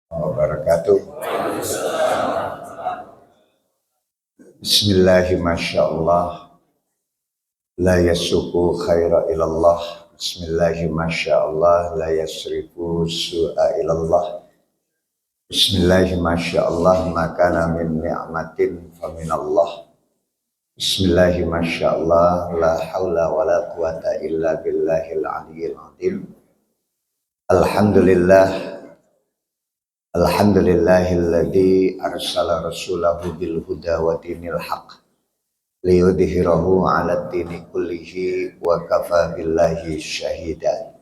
Wabarakatuh. Bismillahirrahmanirrahim. La yasuku khaira ilallah. Bismillahirrahmanirrahim. La yasrifu su'a ilallah. Bismillahirrahmanirrahim. Makana min ni'matin faminallah. Bismillahirrahmanirrahim. La hawla wa la quwata illa billahil aliyyil azim. Alhamdulillah. Alhamdulillahilladzi arsala rasulahu bil huda wa dinil haq liyudhhirahu 'ala dini kullihi wa kafa billahi syahida.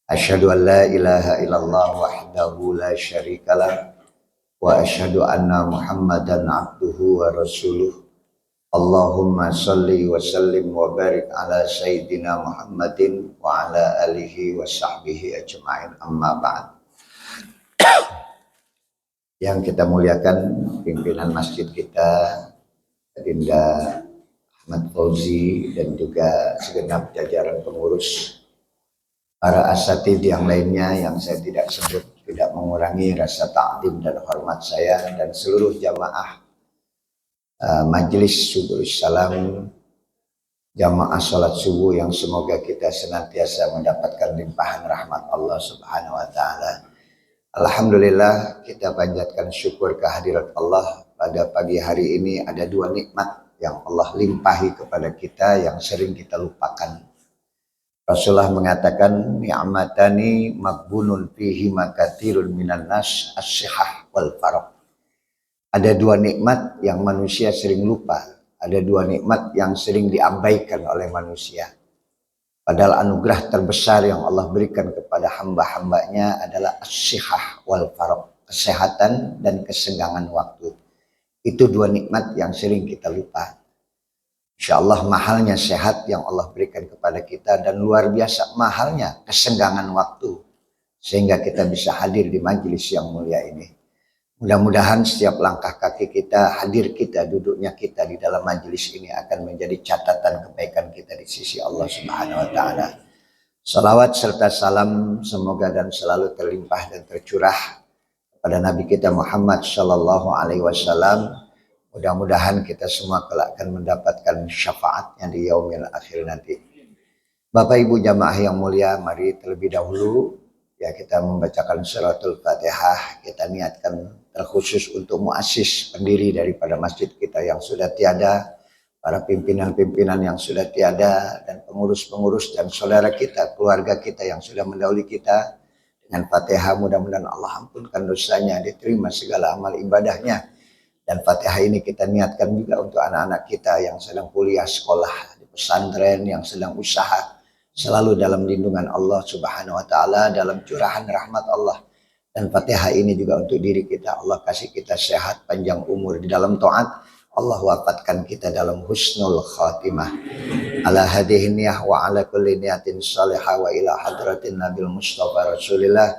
Asyhadu an la ilaha illallah wahdahu la syarikalah wa asyhadu anna Muhammadan 'abduhu wa rasuluh. Allahumma shalli wa sallim wa barik ala sayyidina Muhammadin wa ala alihi wa sahbihi ajma'in, amma ba'd. Yang kita muliakan pimpinan masjid kita, Adinda Ahmad Fauzi, dan juga segenap jajaran pengurus, para asatidz yang lainnya yang saya tidak sebut, tidak mengurangi rasa ta'zim dan hormat saya, dan seluruh jamaah majelis subuh salam, jamaah salat subuh yang semoga kita senantiasa mendapatkan limpahan rahmat Allah Subhanahu wa taala. Alhamdulillah, kita panjatkan syukur kehadirat Allah. Pada pagi hari ini ada dua nikmat yang Allah limpahi kepada kita yang sering kita lupakan. Rasulullah mengatakan, ni'matani maghbunun fihi makatirun minan nas as-sihah wal faraq. Ada dua nikmat yang manusia sering lupa. Ada dua nikmat yang sering diabaikan oleh manusia. Padahal anugerah terbesar yang Allah berikan kepada hamba-hambanya adalah as-sihah wal faraq, kesehatan dan kesenggangan waktu. Itu dua nikmat yang sering kita lupa. Insyaallah mahalnya sehat yang Allah berikan kepada kita, dan luar biasa mahalnya kesenggangan waktu sehingga kita bisa hadir di majelis yang mulia ini. Mudah-mudahan setiap langkah kaki kita, hadir kita, duduknya kita di dalam majelis ini akan menjadi catatan kebaikan kita di sisi Allah Subhanahu wa taala. Salawat serta salam semoga dan selalu terlimpah dan tercurah kepada Nabi kita Muhammad sallallahu alaihi wasallam. Mudah-mudahan kita semua kelak akan mendapatkan syafaatnya di yaumil akhir nanti. Bapak Ibu jamaah yang mulia, mari terlebih dahulu ya kita membacakan suratul Fatihah. Kita niatkan terkhusus untuk muassis, pendiri daripada masjid kita yang sudah tiada, para pimpinan-pimpinan yang sudah tiada, dan pengurus-pengurus dan saudara kita, keluarga kita yang sudah mendahului kita. Dengan Fatihah mudah-mudahan Allah ampunkan dosanya, diterima segala amal ibadahnya. Dan Fatihah ini kita niatkan juga untuk anak-anak kita yang sedang kuliah sekolah di pesantren, yang sedang usaha, selalu dalam lindungan Allah Subhanahu wa taala, dalam curahan rahmat Allah. Dan Fatihah ini juga untuk diri kita. Allah kasih kita sehat, panjang umur di dalam taat. Allah wafatkan kita dalam husnul khatimah. Ala hadihi niyah wa ala kulli niyatin salihah wa ila hadratin nabil mustafa rasulillah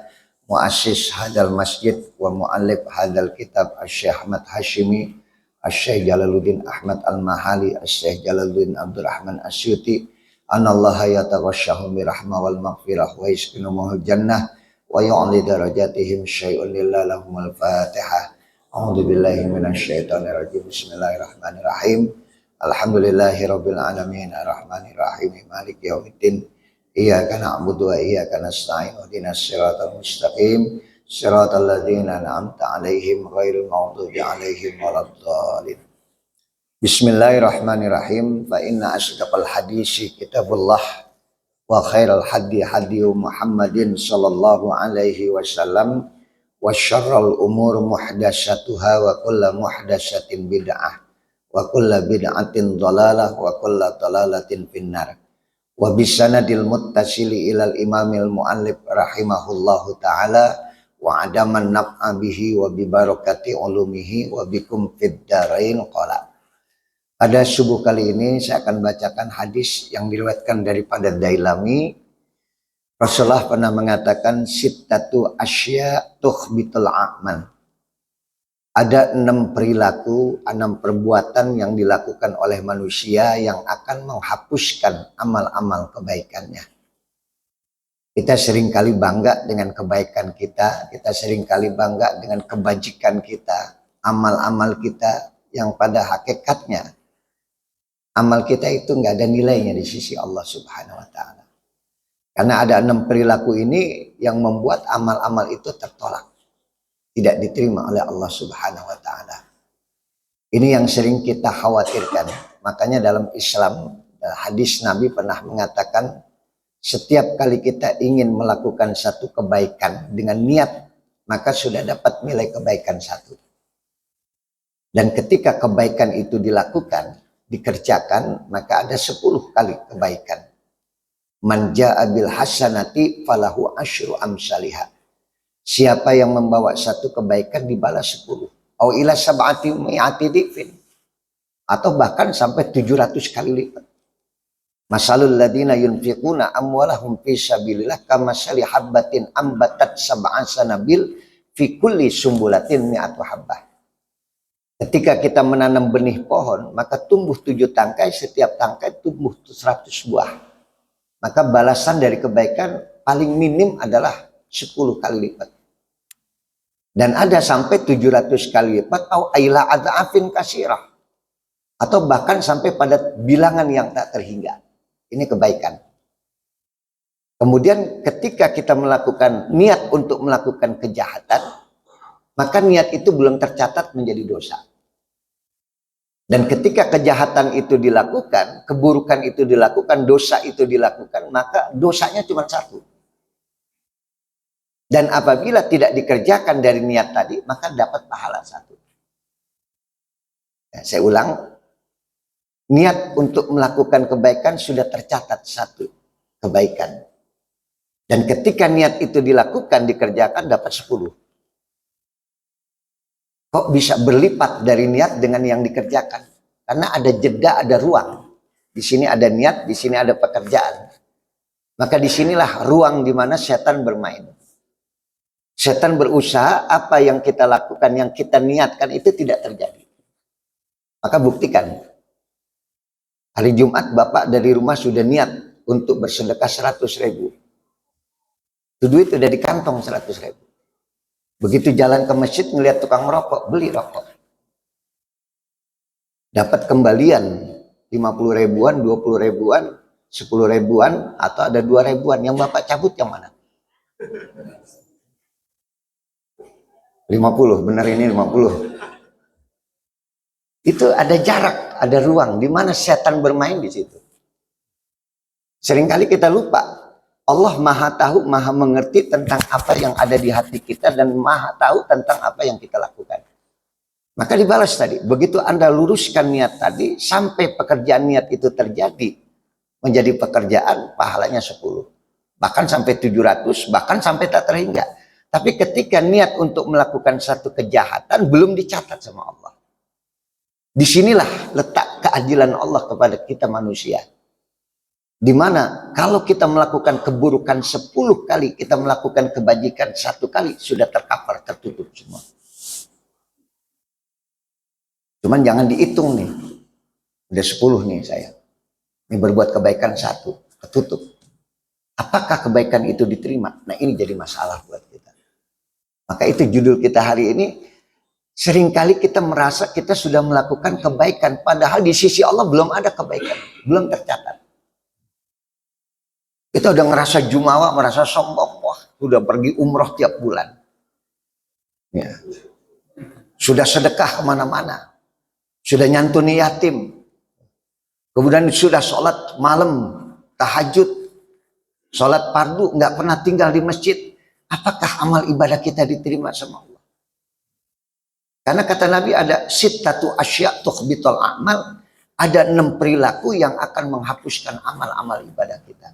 muassis hadal masjid wa muallif hadal kitab Asy-Syaikh Ahmad Hashimi, Asy-Syaikh Jalaluddin Ahmad Al-Mahali, Asy-Syaikh Jalaluddin Abdurrahman Asyuti. Anallaha yataghasyahu birahmah wal maghfirah wa yasqinuhumul jannah wa yu'li darajatihim syai'un lillahumul fatihah. A'udzu billahi minasyaitonir rajim. Bismillahirrahmanirrahim. Alhamdulillahirabbil alamin arrahmanir rahim maliki yaumiddin. Iyyaka na'budu wa iyyaka nasta'in. Ihdinas siratal mustaqim. Siratal ladzina an'amta 'alaihim ghairil maghdubi 'alaihim waladdallin. Bismillahirrahmanirrahim. Fa inna asdaqal hadisi kitabullah wa khairal hadi hadiyu Muhammadin sallallahu alaihi wasallam wa syarrul umur muhdatsatuha wa kullu muhdatsatin bid'ah wa kullu bid'atin dhalalah wa kullu dhalalatin finnar. Wa bisanadil muttasili ilal imamil muallif rahimahullahu taala wa adaman naf'a bihi wa bi barakati ulumihi wa bikum fid darain qala. Pada subuh kali ini saya akan bacakan hadis yang diriwayatkan daripada Dailami. Rasulullah pernah mengatakan sittatu asya tukhbitul a'mal. Ada 6 perilaku, 6 perbuatan yang dilakukan oleh manusia yang akan menghapuskan amal-amal kebaikannya. Kita seringkali bangga dengan kebaikan kita seringkali bangga dengan kebajikan kita, amal-amal kita yang pada hakikatnya amal kita itu nggak ada nilainya di sisi Allah Subhanahu wa Ta'ala. Karena ada 6 perilaku ini yang membuat amal-amal itu tertolak, tidak diterima oleh Allah Subhanahu wa Ta'ala. Ini yang sering kita khawatirkan. Makanya dalam Islam, hadis Nabi pernah mengatakan, setiap kali kita ingin melakukan satu kebaikan dengan niat, maka sudah dapat nilai kebaikan 1. Dan ketika kebaikan itu dilakukan, dikerjakan, maka ada 10 kali kebaikan. Man ja'a bil hasanati falahu asyru amsalihha. Siapa yang membawa satu kebaikan dibalas 10. Au ila sab'ati mi'ati difin. Atau bahkan sampai 700 kali lipat. Masalul ladina yunfiquna amwalahum fi sabilillah kamasali habbatin ambatat sab'a sanabil fi kulli sumbulatin mi'atu habbah. Ketika kita menanam benih pohon, maka tumbuh 7 tangkai, setiap tangkai tumbuh 100 buah. Maka balasan dari kebaikan paling minim adalah 10 kali lipat. Dan ada sampai 700 kali lipat atau aila adafin kasirah. Atau bahkan sampai pada bilangan yang tak terhingga. Ini kebaikan. Kemudian ketika kita melakukan niat untuk melakukan kejahatan, maka niat itu belum tercatat menjadi dosa. Dan ketika kejahatan itu dilakukan, keburukan itu dilakukan, dosa itu dilakukan, maka dosanya cuma 1. Dan apabila tidak dikerjakan dari niat tadi, maka dapat pahala 1. Nah, saya ulang, niat untuk melakukan kebaikan sudah tercatat 1 kebaikan. Dan ketika niat itu dilakukan, dikerjakan, dapat 10. Kok bisa berlipat dari niat dengan yang dikerjakan? Karena ada jeda, ada ruang. Di sini ada niat, di sini ada pekerjaan. Maka disinilah ruang di mana setan bermain. Setan berusaha apa yang kita lakukan, yang kita niatkan itu tidak terjadi. Maka buktikan. Hari Jumat Bapak dari rumah sudah niat untuk bersedekah 100.000. Duit udah di kantong 100.000. Begitu jalan ke masjid ngelihat tukang rokok, beli rokok. Dapat kembalian 50 ribuan, 20 ribuan, 10 ribuan, atau ada 2 ribuan. Yang Bapak cabut yang mana? 50, benar ini 50. Itu ada jarak, ada ruang di mana setan bermain di situ. Seringkali kita lupa. Allah Maha tahu, Maha mengerti tentang apa yang ada di hati kita dan Maha tahu tentang apa yang kita lakukan. Maka dibalas tadi. Begitu Anda luruskan niat tadi, sampai pekerjaan niat itu terjadi menjadi pekerjaan, pahalanya 10. Bahkan sampai 700, bahkan sampai tak terhingga. Tapi ketika niat untuk melakukan satu kejahatan belum dicatat sama Allah. Disinilah letak keadilan Allah kepada kita manusia. Di mana kalau kita melakukan keburukan 10 kali, kita melakukan kebajikan 1 kali, sudah tercover, tertutup semua. Cuman jangan dihitung nih. Udah 10 nih saya. Ini berbuat kebaikan 1, tertutup. Apakah kebaikan itu diterima? Nah ini jadi masalah buat kita. Maka itu judul kita hari ini. Seringkali kita merasa kita sudah melakukan kebaikan. Padahal di sisi Allah belum ada kebaikan. Belum tercatat. Kita udah ngerasa jumawa, merasa sombong. Wah, sudah pergi umroh tiap bulan. Ya. Sudah sedekah kemana-mana. Sudah nyantuni yatim. Kemudian sudah sholat malam, tahajud. Sholat fardu, nggak pernah tinggal di masjid. Apakah amal ibadah kita diterima sama Allah? Karena kata Nabi ada sittatu asya' tukhbitul a'mal. Ada 6 perilaku yang akan menghapuskan amal-amal ibadah kita.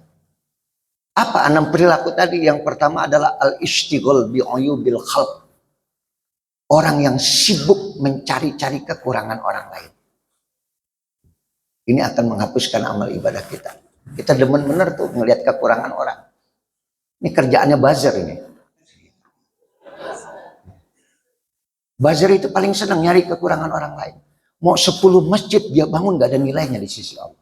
Apa 6 perilaku tadi? Yang pertama adalah al-ishtighal bi'uyubil khalq. Orang yang sibuk mencari-cari kekurangan orang lain. Ini akan menghapuskan amal ibadah kita. Kita demen bener tuh ngelihat kekurangan orang. Ini kerjaannya buzzer ini. Buzzer itu paling senang nyari kekurangan orang lain. Mau 10 masjid dia bangun gak ada nilainya di sisi Allah.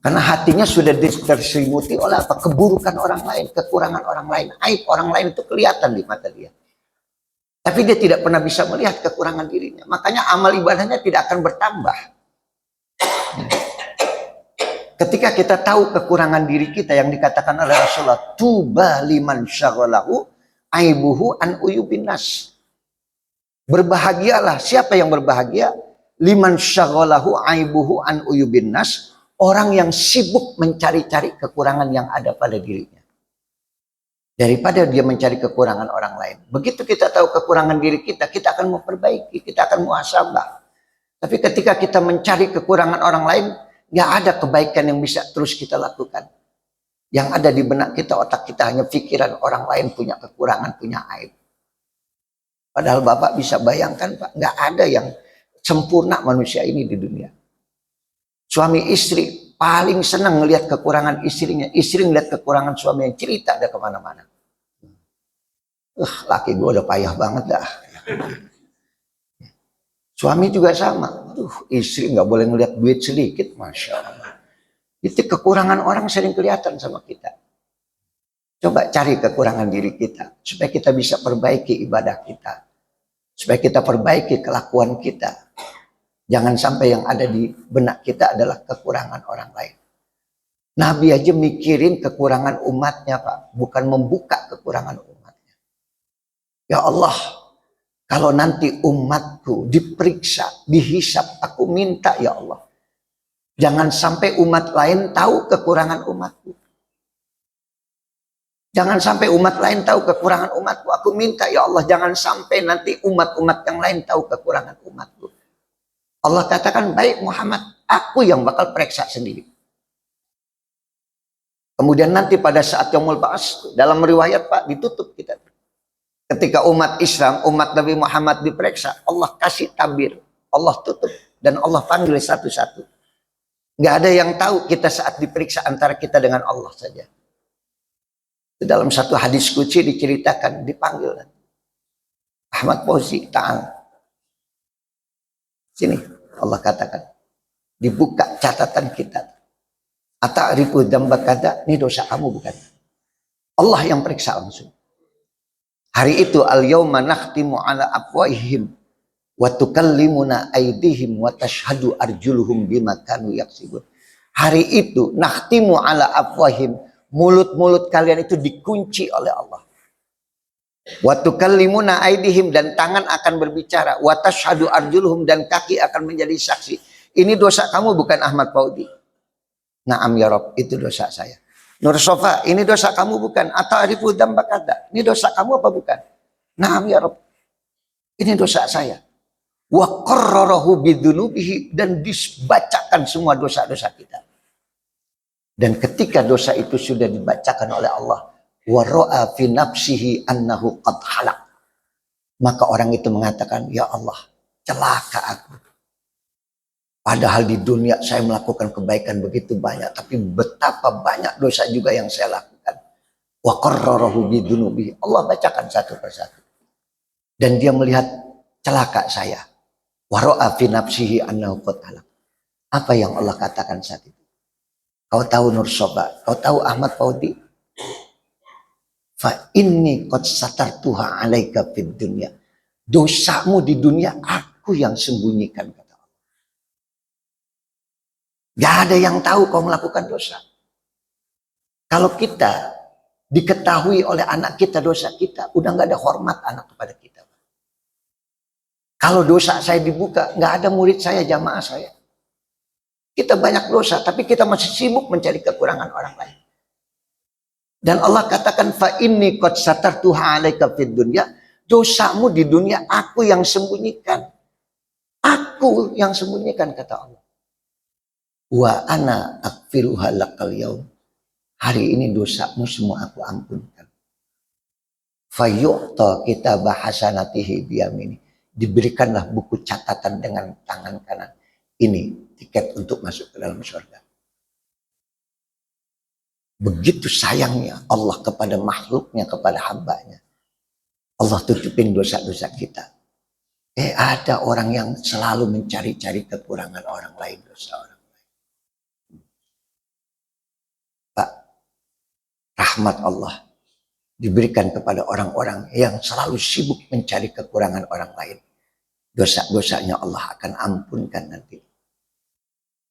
Karena hatinya sudah terselimuti oleh apa? Keburukan orang lain, kekurangan orang lain, aib orang lain itu kelihatan di mata dia. Tapi dia tidak pernah bisa melihat kekurangan dirinya. Makanya amal ibadahnya tidak akan bertambah. Ketika kita tahu kekurangan diri kita yang dikatakan oleh Rasulullah, tuba liman syaghalahu aibuhu an uyubin nas. Berbahagialah, siapa yang berbahagia? Liman syaghalahu aibuhu an uyubin nas, orang yang sibuk mencari-cari kekurangan yang ada pada dirinya. Daripada dia mencari kekurangan orang lain. Begitu kita tahu kekurangan diri kita, kita akan memperbaiki, kita akan muhasabah. Tapi ketika kita mencari kekurangan orang lain, nggak ada kebaikan yang bisa terus kita lakukan. Yang ada di benak kita, otak kita hanya pikiran orang lain punya kekurangan, punya aib. Padahal Bapak bisa bayangkan Pak, nggak ada yang sempurna manusia ini di dunia. Suami istri paling senang melihat kekurangan istrinya. Istri melihat kekurangan suami yang cerita ada kemana-mana. Laki gue udah payah banget dah. Suami juga sama. Istri nggak boleh ngelihat duit sedikit, masya Allah. Itu kekurangan orang sering kelihatan sama kita. Coba cari kekurangan diri kita supaya kita bisa perbaiki ibadah kita, supaya kita perbaiki kelakuan kita. Jangan sampai yang ada di benak kita adalah kekurangan orang lain. Nabi aja mikirin kekurangan umatnya Pak, bukan membuka kekurangan umatnya. Ya Allah, kalau nanti umatku diperiksa, dihisap, aku minta ya Allah. Jangan sampai umat lain tahu kekurangan umatku. Jangan sampai umat lain tahu kekurangan umatku. Aku minta ya Allah, jangan sampai nanti umat-umat yang lain tahu kekurangan umatku. Allah katakan, baik Muhammad, aku yang bakal periksa sendiri. Kemudian nanti pada saat Yaumul Ba'ats, dalam riwayat Pak, ditutup kita. Ketika umat Islam, umat Nabi Muhammad diperiksa, Allah kasih tabir, Allah tutup, dan Allah panggil satu-satu. Nggak ada yang tahu kita saat diperiksa antara kita dengan Allah saja. Dalam satu hadis qudsi diceritakan, dipanggil. Ahmad Fauzi, ta'al. Sini, Allah katakan, dibuka catatan kita. Ata'rifu dzamba kada, ini dosa kamu bukan? Allah yang periksa langsung. Hari itu al-yauma nakhtimu ala afwahihim wa tukallimuna aydihim wa tashhadu arjuluhum bima kanu yaksibun. Hari itu nakhtimu ala afwahim, mulut-mulut kalian itu dikunci oleh Allah. Wa tukallimuna aydihim, dan tangan akan berbicara, wa tashhadu arjuluhum, dan kaki akan menjadi saksi. Ini dosa kamu bukan Ahmad Fauzi? Naam ya Rabb, itu dosa saya. Nur Sofa, ini dosa kamu bukan? Ata'rifu dzamba kada, ini dosa kamu apa bukan? Naam ya Rabb, ini dosa saya. Wa qarrarahu bidzunubihi, dan dibacakan semua dosa-dosa kita. Dan ketika dosa itu sudah dibacakan oleh Allah, wa ra'a fi nafsihi annahu qad halak, maka orang itu mengatakan, ya Allah, celaka aku. Padahal di dunia saya melakukan kebaikan begitu banyak, tapi betapa banyak dosa juga yang saya lakukan. Wa qarrarahu bidzunubihi, Allah bacakan satu persatu. Dan dia melihat celaka saya. Wa ra'a fi nafsihi annahu qad halak. Apa yang Allah katakan saat itu? Kau tahu Nur Soba, kau tahu Ahmad Fauzi? Fa inni qad satartuha 'alaika fid dunya. Dosamu di dunia aku yang sembunyikan, kata Allah. Gak ada yang tahu kau melakukan dosa. Kalau kita diketahui oleh anak kita dosa kita, udah gak ada hormat anak kepada kita. Kalau dosa saya dibuka, gak ada murid saya, jamaah saya. Kita banyak dosa, tapi kita masih sibuk mencari kekurangan orang lain. Dan Allah katakan, fa inni qad satartuha 'alaika fid dunya. Dosamu di dunia aku yang sembunyikan. Aku yang sembunyikan, kata Allah. Wa ana aghfiruha lakal yaum. Hari ini dosamu semua aku ampunkan. Fa yu'ta kitaba hasanatihi biyamini. Diberikanlah buku catatan dengan tangan kanan. Ini tiket untuk masuk ke dalam surga. Begitu sayangnya Allah kepada makhluknya, kepada hambanya. Allah tutupin dosa-dosa kita. Ada orang yang selalu mencari-cari kekurangan orang lain, dosa orang lain. rahmat Allah diberikan kepada orang-orang yang selalu sibuk mencari kekurangan orang lain. Dosa-dosanya Allah akan ampunkan nanti.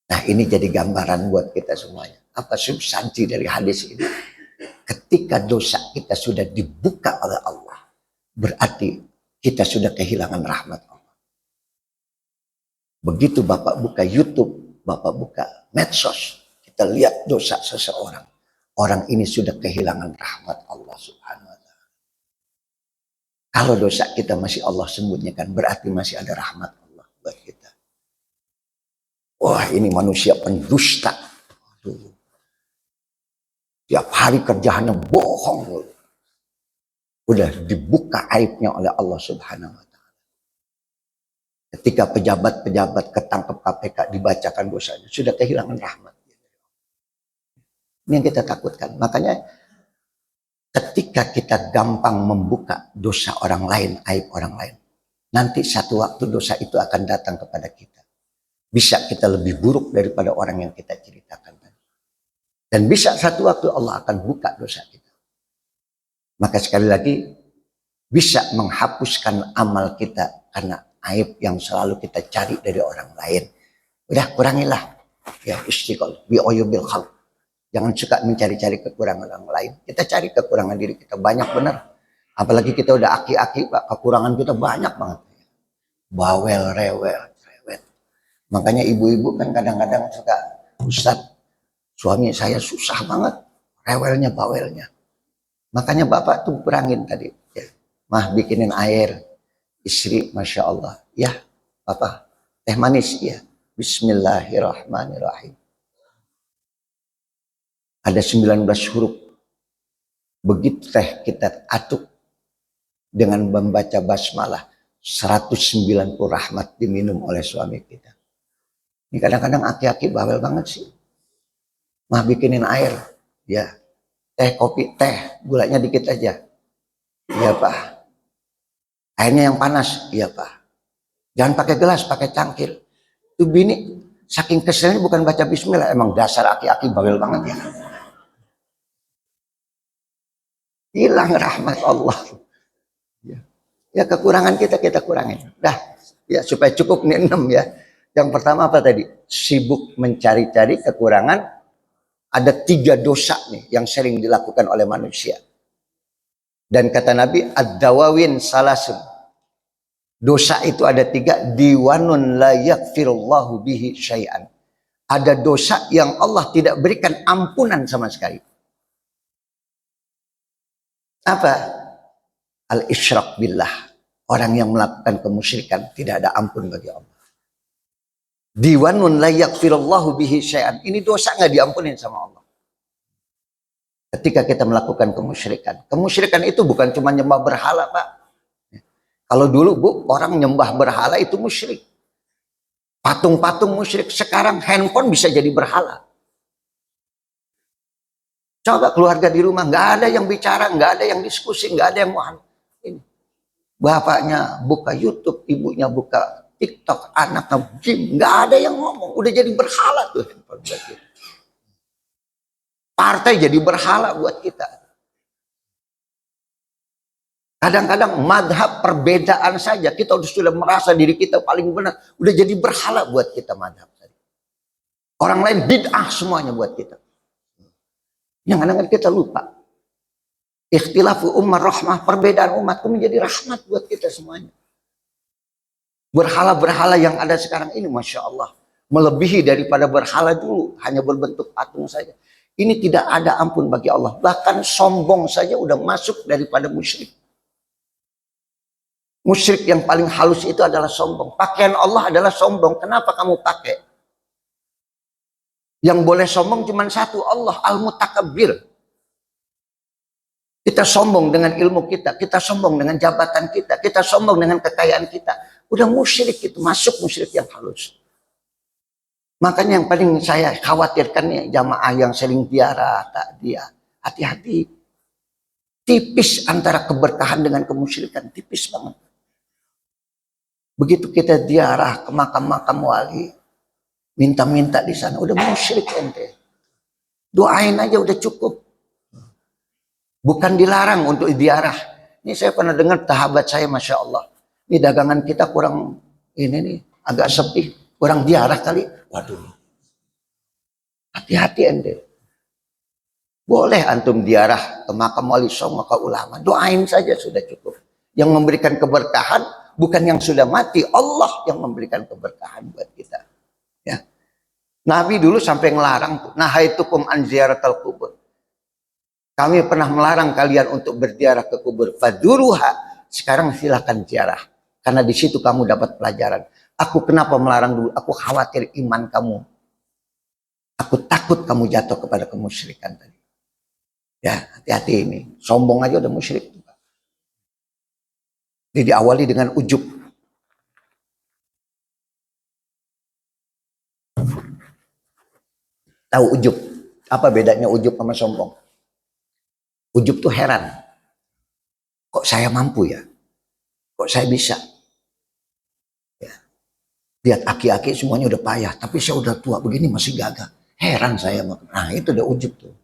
Nah, ini jadi gambaran buat kita semuanya. Apa substansi dari hadis ini? Ketika dosa kita sudah dibuka oleh Allah, berarti kita sudah kehilangan rahmat Allah. Begitu Bapak buka YouTube, Bapak buka medsos, kita lihat dosa seseorang. Orang ini sudah kehilangan rahmat Allah Subhanahu wa ta'ala. Kalau dosa kita masih Allah sembunyikan, berarti masih ada rahmat Allah buat kita. Wah, ini manusia pendusta. Aduh. Tiap hari kerjaannya bohong. Udah dibuka aibnya oleh Allah Subhanahu wa ta'ala. Ketika pejabat-pejabat ketangkep KPK dibacakan dosanya, sudah kehilangan rahmat. Ini yang kita takutkan. Makanya ketika kita gampang membuka dosa orang lain, aib orang lain, nanti satu waktu dosa itu akan datang kepada kita. Bisa kita lebih buruk daripada orang yang kita ceritakan tadi. Dan bisa satu waktu Allah akan buka dosa kita. Maka sekali lagi, bisa menghapuskan amal kita karena aib yang selalu kita cari dari orang lain. Udah, kurangilah. Ya, istiqol, bi'uyubil khalq. Jangan suka mencari-cari kekurangan orang lain. Kita cari kekurangan diri kita, banyak benar. Apalagi kita udah aki-aki, Pak, kekurangan kita banyak banget. Bawel, rewel, cerewet. Makanya ibu-ibu kan kadang-kadang suka, Ustaz, suami saya susah banget, rewelnya, bawelnya. Makanya Bapak tuh kurangin tadi. Ya. Mah bikinin air. Istri, Masya Allah. Ya, Bapak, teh manis, ya. Bismillahirrahmanirrahim. Ada 19 huruf. Begitu teh kita aduk dengan membaca basmalah, 190 rahmat diminum oleh suami kita. Ini kadang-kadang aki-aki bawel banget sih. Mah bikinin air, ya. Teh, kopi, teh, gulanya dikit aja. Iya Pak. Airnya yang panas, iya Pak. Jangan pakai gelas, pakai cangkir. Itu bini saking keselnya bukan baca bismillah, emang dasar aki-aki bawel banget ya. Hilang rahmat Allah. Ya kekurangan kita kurangin. Dah, ya supaya cukup nih 6 ya. Yang pertama apa tadi? Sibuk mencari-cari kekurangan. Ada 3 dosa nih yang sering dilakukan oleh manusia. Dan kata Nabi, ad-dawawin salasun. Dosa itu ada 3. Diwanun la yakfirullahu bihi syai'an. Ada dosa yang Allah tidak berikan ampunan sama sekali. Apa? Al-isyrak billah. Orang yang melakukan kemusyrikan tidak ada ampun bagi Allah. Diwanun la yakfirullahu bihi syai'an. Ini dosa nggak diampunin sama Allah. Ketika kita melakukan kemusyrikan. Kemusyrikan itu bukan cuma nyembah berhala, Pak. Kalau dulu Bu, orang nyembah berhala itu musyrik. Patung-patung musyrik. Sekarang handphone bisa jadi berhala. Coba keluarga di rumah, nggak ada yang bicara, nggak ada yang diskusi, nggak ada yang mau ini. Bapaknya buka YouTube, ibunya buka TikTok, anaknya gym, nggak ada yang ngomong, udah jadi berhala tuh handphone buat kita. Partai jadi berhala buat kita. Kadang-kadang madhab perbedaan saja, kita sudah merasa diri kita paling benar, udah jadi berhala buat kita madhab. Orang lain bid'ah semuanya buat kita. Yang kadang-kadang kita lupa. Ikhtilafu ummah rahmah, perbedaan umat itu menjadi rahmat buat kita semuanya. Berhala-berhala yang ada sekarang ini, Masya Allah, melebihi daripada berhala dulu, hanya berbentuk patung saja. Ini tidak ada ampun bagi Allah. Bahkan sombong saja udah masuk daripada musyrik. Musyrik yang paling halus itu adalah sombong. Pakaian Allah adalah sombong. Kenapa kamu pakai? Yang boleh sombong cuma satu, Allah Al-Mutakabbir. Kita sombong dengan ilmu kita, kita sombong dengan jabatan kita, kita sombong dengan kekayaan kita. Udah musyrik itu, masuk musyrik yang halus. Makanya yang paling saya khawatirkan nih, jamaah yang sering ziarah, takziah, hati-hati. Tipis antara keberkahan dengan kemusyrikan, tipis banget. Begitu kita ziarah ke makam-makam wali, minta-minta di sana, udah musyrik ente. Doain aja udah cukup. Bukan dilarang untuk ziarah. Ini saya pernah dengar sahabat saya, Masya Allah. Ini dagangan kita kurang, ini nih, agak sepi. Kurang ziarah kali. Waduh. Hati-hati ente. Boleh antum ziarah ke makam wali songo, ke ulama. Doain saja sudah cukup. Yang memberikan keberkahan bukan yang sudah mati. Allah yang memberikan keberkahan buat kita. Ya. Nabi dulu sampai ngelarang. Nahaitukum an ziyaratal kubur. Kami pernah melarang kalian untuk berziarah ke kubur. Faduruha. Sekarang silakan ziarah. Karena di situ kamu dapat pelajaran. Aku kenapa melarang dulu? Aku khawatir iman kamu. Aku takut kamu jatuh kepada kemusyrikan tadi. Ya, hati-hati ini. Sombong aja udah musyrik. Jadi diawali dengan ujub. Tahu ujub? Apa bedanya ujub sama sombong? Ujub tuh heran. Kok saya mampu ya? Kok saya bisa? Ya. Lihat aki-aki semuanya udah payah. Tapi saya udah tua begini masih gagah. Heran saya. Nah itu udah ujub tuh.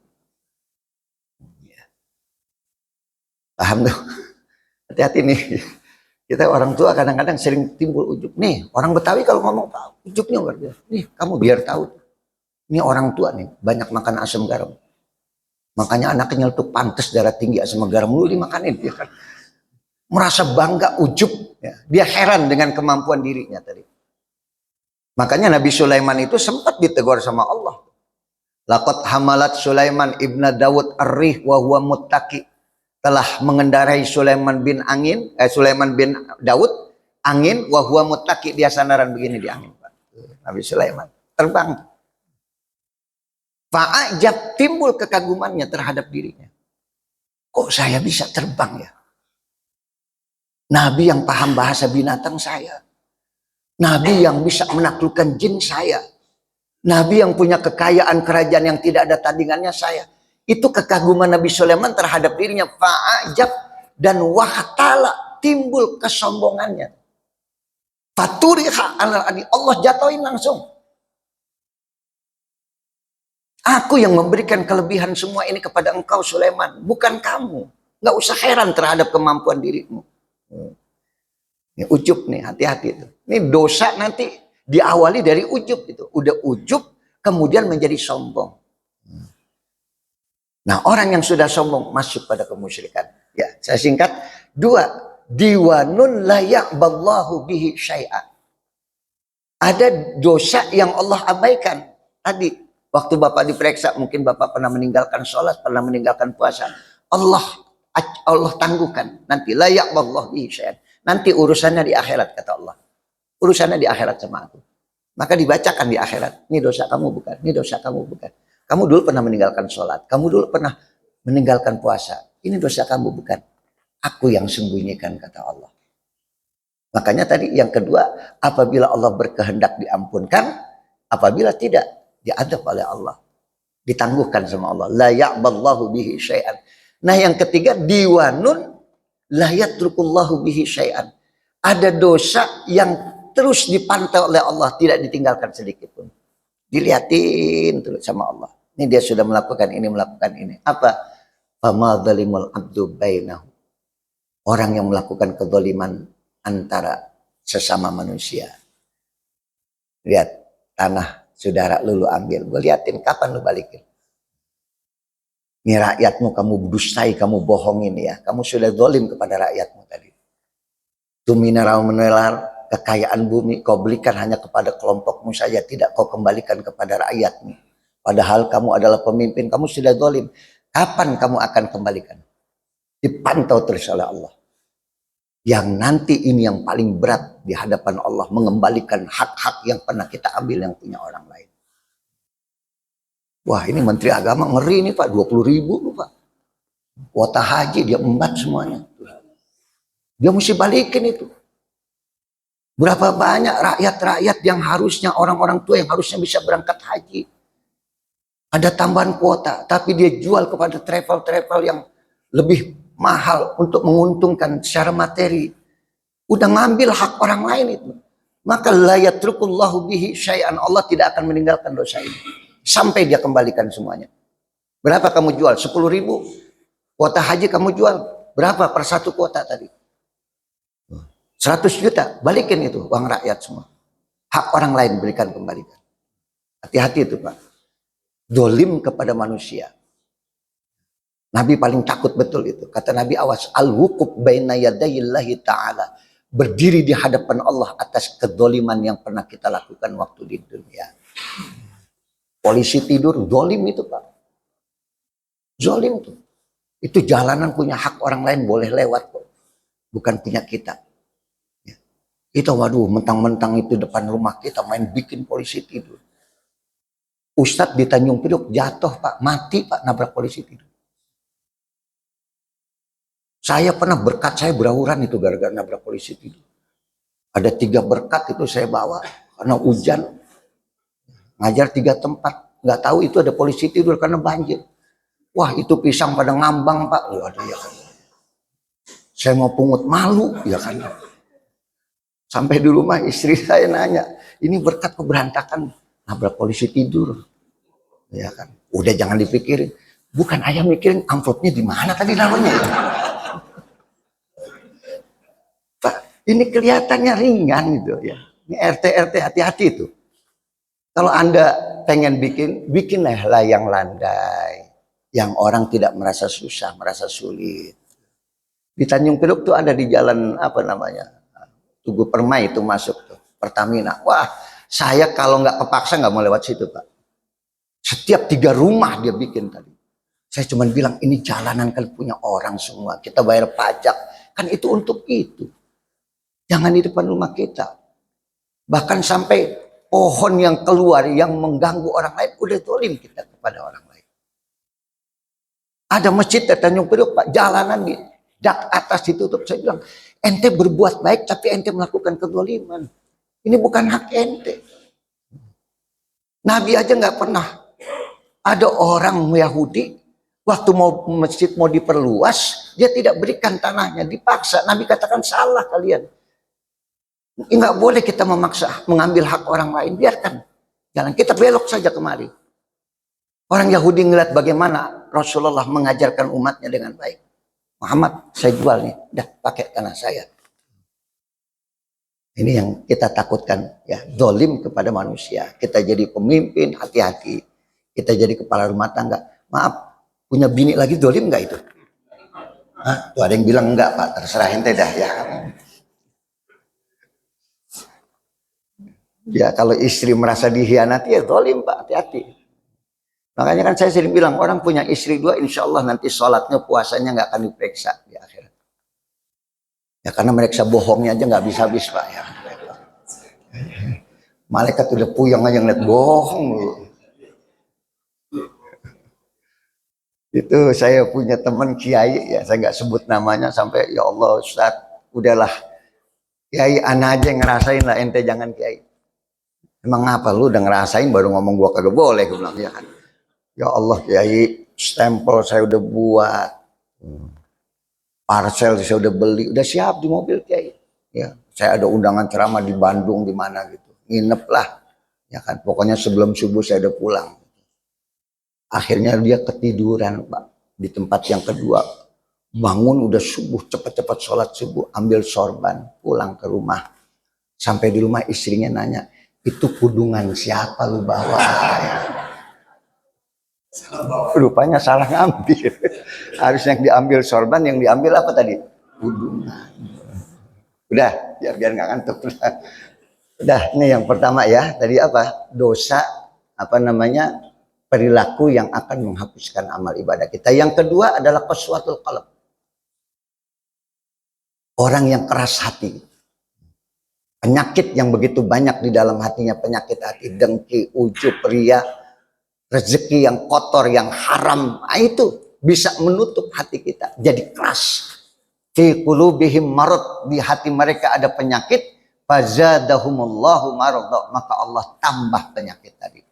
Paham tuh? Hati-hati nih. Kita orang tua kadang-kadang sering timbul ujub. Nih, orang Betawi kalau ngomong ujubnya luar biasa. Nih, kamu biar tahu. Ini orang tua nih, banyak makan asam garam. Makanya anaknya nyeletuk pantes darah tinggi asam garam dulu dimakanin. Dia kan merasa bangga, ujub. Ya. Dia heran dengan kemampuan dirinya tadi. Makanya Nabi Sulaiman itu sempat ditegur sama Allah. Laqad hamalat Sulaiman ibna Dawud ar-rih wa huwa muttaqi. Telah mengendarai Sulaiman bin Daud angin wa huwa muttaqi, dia sandaran begini di angin, Pak. Nabi Sulaiman terbang. Fa'ajab, timbul kekagumannya terhadap dirinya. Kok saya bisa terbang ya? Nabi yang paham bahasa binatang saya. Nabi yang bisa menaklukkan jin saya. Nabi yang punya kekayaan kerajaan yang tidak ada tandingannya saya. Itu kekaguman Nabi Sulaiman terhadap dirinya. Fa'ajab dan wahtala, timbul kesombongannya. Faturiha ala-ani, Allah jatuhin langsung. Aku yang memberikan kelebihan semua ini kepada engkau Sulaiman, bukan kamu. Nggak usah heran terhadap kemampuan dirimu. Ini ujub nih, hati-hati itu. Ini dosa nanti diawali dari ujub itu. Udah ujub kemudian menjadi sombong. Nah, orang yang sudah sombong masuk pada kemusyrikan. Ya, saya singkat. 2, diwanun la ya'ballahu bihi syai'an. Ada dosa yang Allah abaikan. Tadi waktu Bapak diperiksa, mungkin Bapak pernah meninggalkan sholat, pernah meninggalkan puasa. Allah tangguhkan. Nanti la ya'ballahu bihi syai'an. Nanti urusannya di akhirat, kata Allah. Urusannya di akhirat sama aku. Maka dibacakan di akhirat. Ini dosa kamu bukan, ini dosa kamu bukan. Kamu dulu pernah meninggalkan sholat. Kamu dulu pernah meninggalkan puasa. Ini dosa kamu bukan. Aku yang sembunyikan, kata Allah. Makanya tadi yang kedua, apabila Allah berkehendak diampunkan, apabila tidak, diadab oleh Allah. Ditangguhkan sama Allah. La ya'ballahu bihi syai'an. Nah yang ketiga, diwanun la yatrukullahu bihi syai'an. Ada dosa yang terus dipantau oleh Allah, tidak ditinggalkan sedikit pun. Dilihatin terus sama Allah. Ini dia sudah melakukan ini, melakukan ini. Apa? Fama zalimul abdu bainahu. Orang yang melakukan kezaliman antara sesama manusia. Lihat, tanah saudara lu ambil. Gue liatin, kapan lu balikin? Ini rakyatmu kamu dustai, kamu bohongin ya. Kamu sudah zalim kepada rakyatmu tadi. Itu mineral kekayaan bumi kau belikan hanya kepada kelompokmu saja, tidak kau kembalikan kepada rakyatmu. Padahal kamu adalah pemimpin, kamu sudah zalim. Kapan kamu akan kembalikan? Dipantau terus oleh Allah. Yang nanti ini yang paling berat di hadapan Allah, mengembalikan hak-hak yang pernah kita ambil yang punya orang lain. Wah, ini Menteri Agama ngeri nih Pak, 20.000 Pak. Kuota haji dia embat semuanya. Dia mesti balikin itu. Berapa banyak rakyat-rakyat yang harusnya, orang-orang tua yang harusnya bisa berangkat haji. Ada tambahan kuota, tapi dia jual kepada travel-travel yang lebih mahal untuk menguntungkan secara materi. Udah ngambil hak orang lain itu. Maka la yatrukullahu bihi syai'an, Allah tidak akan meninggalkan dosa ini. Sampai dia kembalikan semuanya. Berapa kamu jual? 10.000? Kuota haji kamu jual berapa per satu kuota tadi? 100 juta, balikin itu uang rakyat semua. Hak orang lain berikan kembalikan. Hati-hati itu Pak. Dolim kepada manusia. Nabi paling takut betul itu. Kata Nabi, awas, al-wukuf baina yadayillahi ta'ala. Berdiri di hadapan Allah atas kedoliman yang pernah kita lakukan waktu di dunia. Polisi tidur, dolim itu Pak. Zolim tuh. Itu jalanan punya hak orang lain, boleh lewat kok. Bukan punya kita. Ya. Itu waduh, mentang-mentang itu depan rumah kita main bikin polisi tidur. Ustadz di Tanjung Priok jatuh Pak, mati Pak, nabrak polisi tidur. Saya pernah berkat saya berauran itu gara-gara nabrak polisi tidur. Ada 3 berkat itu saya bawa karena hujan. Ngajar 3 tempat, nggak tahu itu ada polisi tidur karena banjir. Wah itu pisang pada ngambang Pak. Waduh ya kan. Saya mau pungut malu ya kan. Sampai di rumah istri saya nanya, ini berkat keberantakan nabrak polisi tidur. Ya kan. Udah jangan dipikirin. Bukan ayah mikirin amplopnya di mana tadi namanya. Pak, ini kelihatannya ringan gitu ya. Ini RT hati-hati itu. Kalau Anda pengen bikin, bikinlah layang landai. Yang orang tidak merasa susah, merasa sulit. Di Tanjung Priok tuh ada di jalan apa namanya, Tugu Permai itu masuk tuh, Pertamina. Wah, saya kalau nggak kepaksa nggak mau lewat situ Pak. Setiap 3 rumah dia bikin tadi. Saya cuma bilang ini jalanan kan punya orang semua. Kita bayar pajak, kan itu untuk itu. Jangan di depan rumah kita. Bahkan sampai pohon yang keluar yang mengganggu orang lain, udah dolim kita kepada orang lain. Ada masjid di Tanjung Priok Pak, jalanan di dak atas ditutup. Saya bilang, ente berbuat baik tapi ente melakukan kezaliman. Ini bukan hak ente. Nabi aja nggak pernah. Ada orang Yahudi waktu masjid mau diperluas, dia tidak berikan tanahnya, dipaksa. Nabi katakan salah kalian. Nggak boleh kita memaksa mengambil hak orang lain, biarkan. Jangan kita belok saja kemari. Orang Yahudi ngeliat bagaimana Rasulullah mengajarkan umatnya dengan baik. Muhammad, saya jual nih, dah pakai tanah saya. Ini yang kita takutkan, ya, dolim kepada manusia. Kita jadi pemimpin, hati-hati. Kita jadi kepala rumah tangga. Maaf, punya bini lagi dolim nggak itu? Hah? Tuh ada yang bilang enggak Pak, terserah ente dah ya. Ya kalau istri merasa dihianati ya dolim Pak, hati-hati. Makanya kan saya sering bilang orang punya istri 2 insya Allah nanti sholatnya puasanya nggak akan diperiksa di akhirat. Ya karena mereka bohongnya aja nggak bisa habis Pak ya. Malaikat udah puyeng aja ngeliat bohong. Itu saya punya teman kiai ya, saya nggak sebut namanya sampai ya Allah Ustaz, udahlah kiai ana aja yang ngerasain lah, ente jangan kiai. Emang ngapa lu udah ngerasain baru ngomong gua kagak boleh, gua bilang ya kan. Ya Allah kiai, stempel saya udah buat, parcel saya udah beli, udah siap di mobil kiai. Ya, saya ada undangan ceramah di Bandung di mana gitu, nginep lah, ya kan. Pokoknya sebelum subuh saya udah pulang. Akhirnya dia ketiduran Pak di tempat yang kedua. Bangun udah subuh, cepat-cepat sholat subuh, ambil sorban, pulang ke rumah. Sampai di rumah istrinya nanya, itu kudungan siapa lu bawa? Rupanya salah ngambil. Harusnya yang diambil sorban, yang diambil apa tadi? Kudungan. Udah, biar nggak ngantuk. Udah, ini yang pertama ya. Tadi apa? Dosa, apa namanya? Perilaku yang akan menghapuskan amal ibadah kita. Yang kedua adalah qaswatul qalb. Orang yang keras hati. Penyakit yang begitu banyak di dalam hatinya, penyakit hati, dengki, ujub, riya, rezeki yang kotor, yang haram, itu bisa menutup hati kita jadi keras. Fi qulubihim marad, di hati mereka ada penyakit, fazadahumullahu marada, maka Allah tambah penyakit tadi.